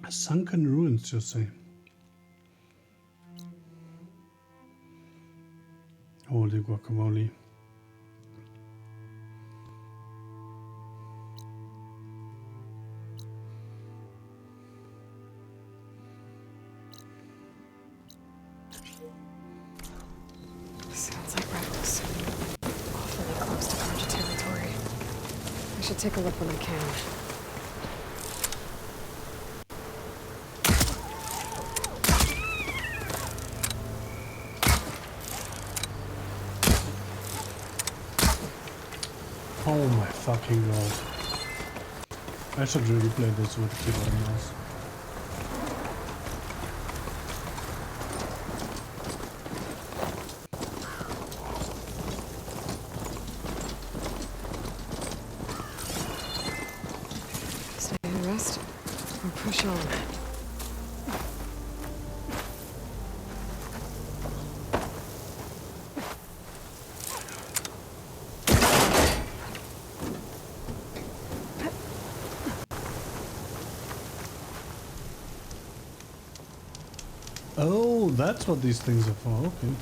S1: Sunken ruins, you say? Holy guacamole.
S2: Sounds like rebels. Awfully close to Karja territory. I should take a look when I can.
S1: Oh my fucking god. I should really play this with keyboard and mouse.
S2: Stay and rest, or push on.
S1: Oh, that's what these things are for. Okay.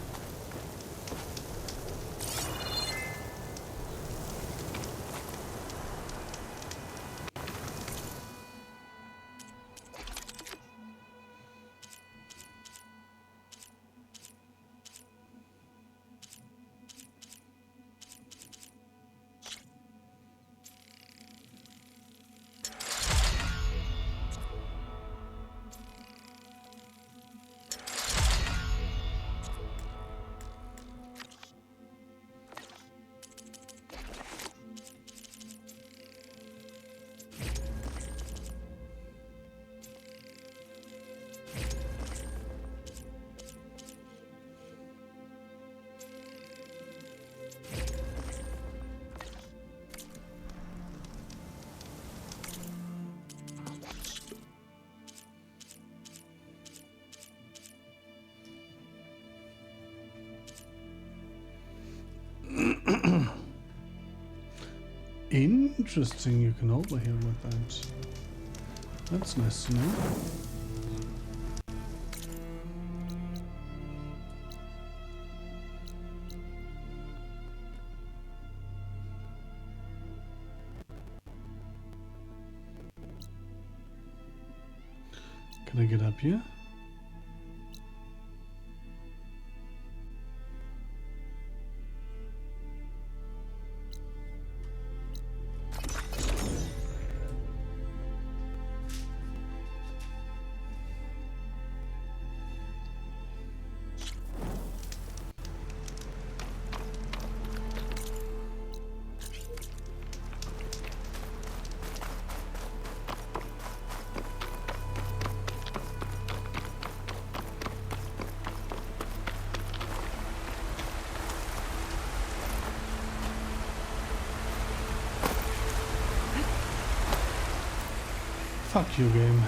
S1: Interesting, you can overhear with that. That's nice to know. Can I get up here? Fuck you, game.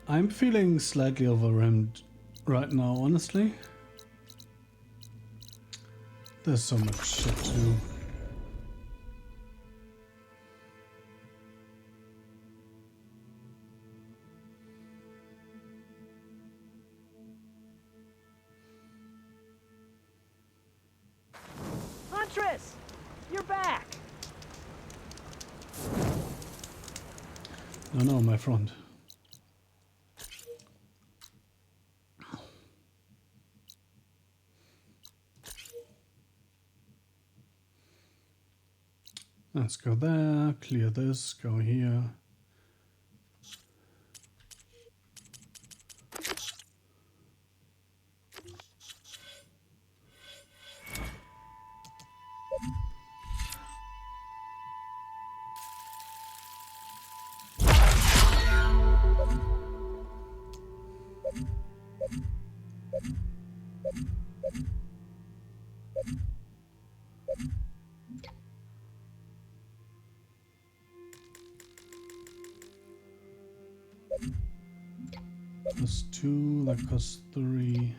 S1: I'm feeling slightly overwhelmed right now, honestly. There's so much shit to do.
S9: Huntress! You're back!
S1: No, my friend. Let's go there, clear this, go here. Plus 2, that costs 3.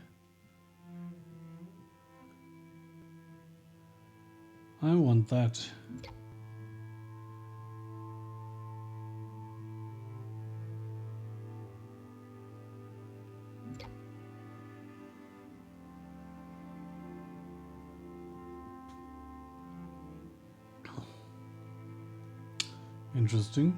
S1: I want that. Interesting.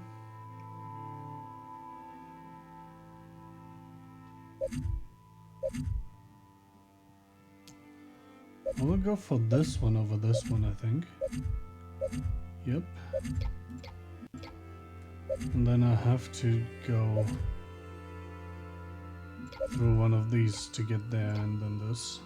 S1: I will go for this one over this one, I think. Yep. And then I have to go through one of these to get there, and then this.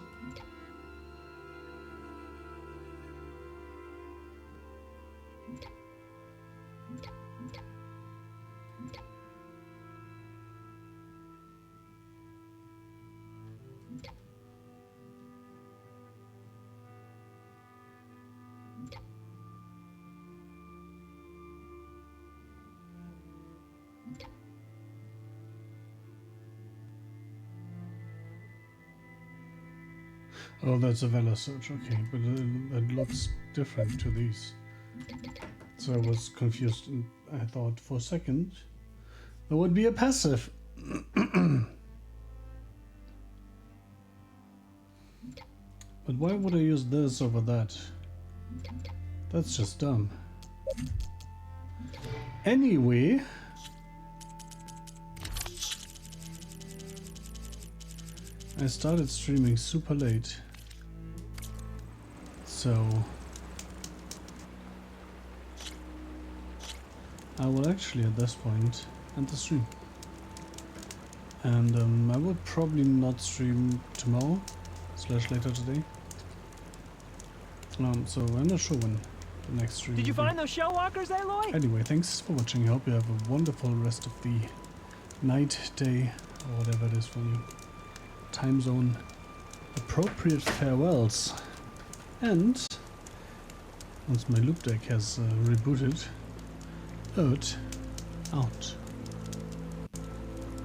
S1: Oh, that's a Valor Search, okay, but that looks different to these. So I was confused, and I thought for a second there would be a passive. But why would I use this over that? That's just dumb. Anyway, I started streaming super late, so I will actually at this point end the stream. And I will probably not stream tomorrow / later today. So I'm not sure when the next stream
S9: Did you
S1: will be.
S9: find those shell walkers, Aloy?
S1: Anyway, thanks for watching. I hope you have a wonderful rest of the night, day, or whatever it is for you. Time zone appropriate farewells. And once my loop deck has rebooted, out.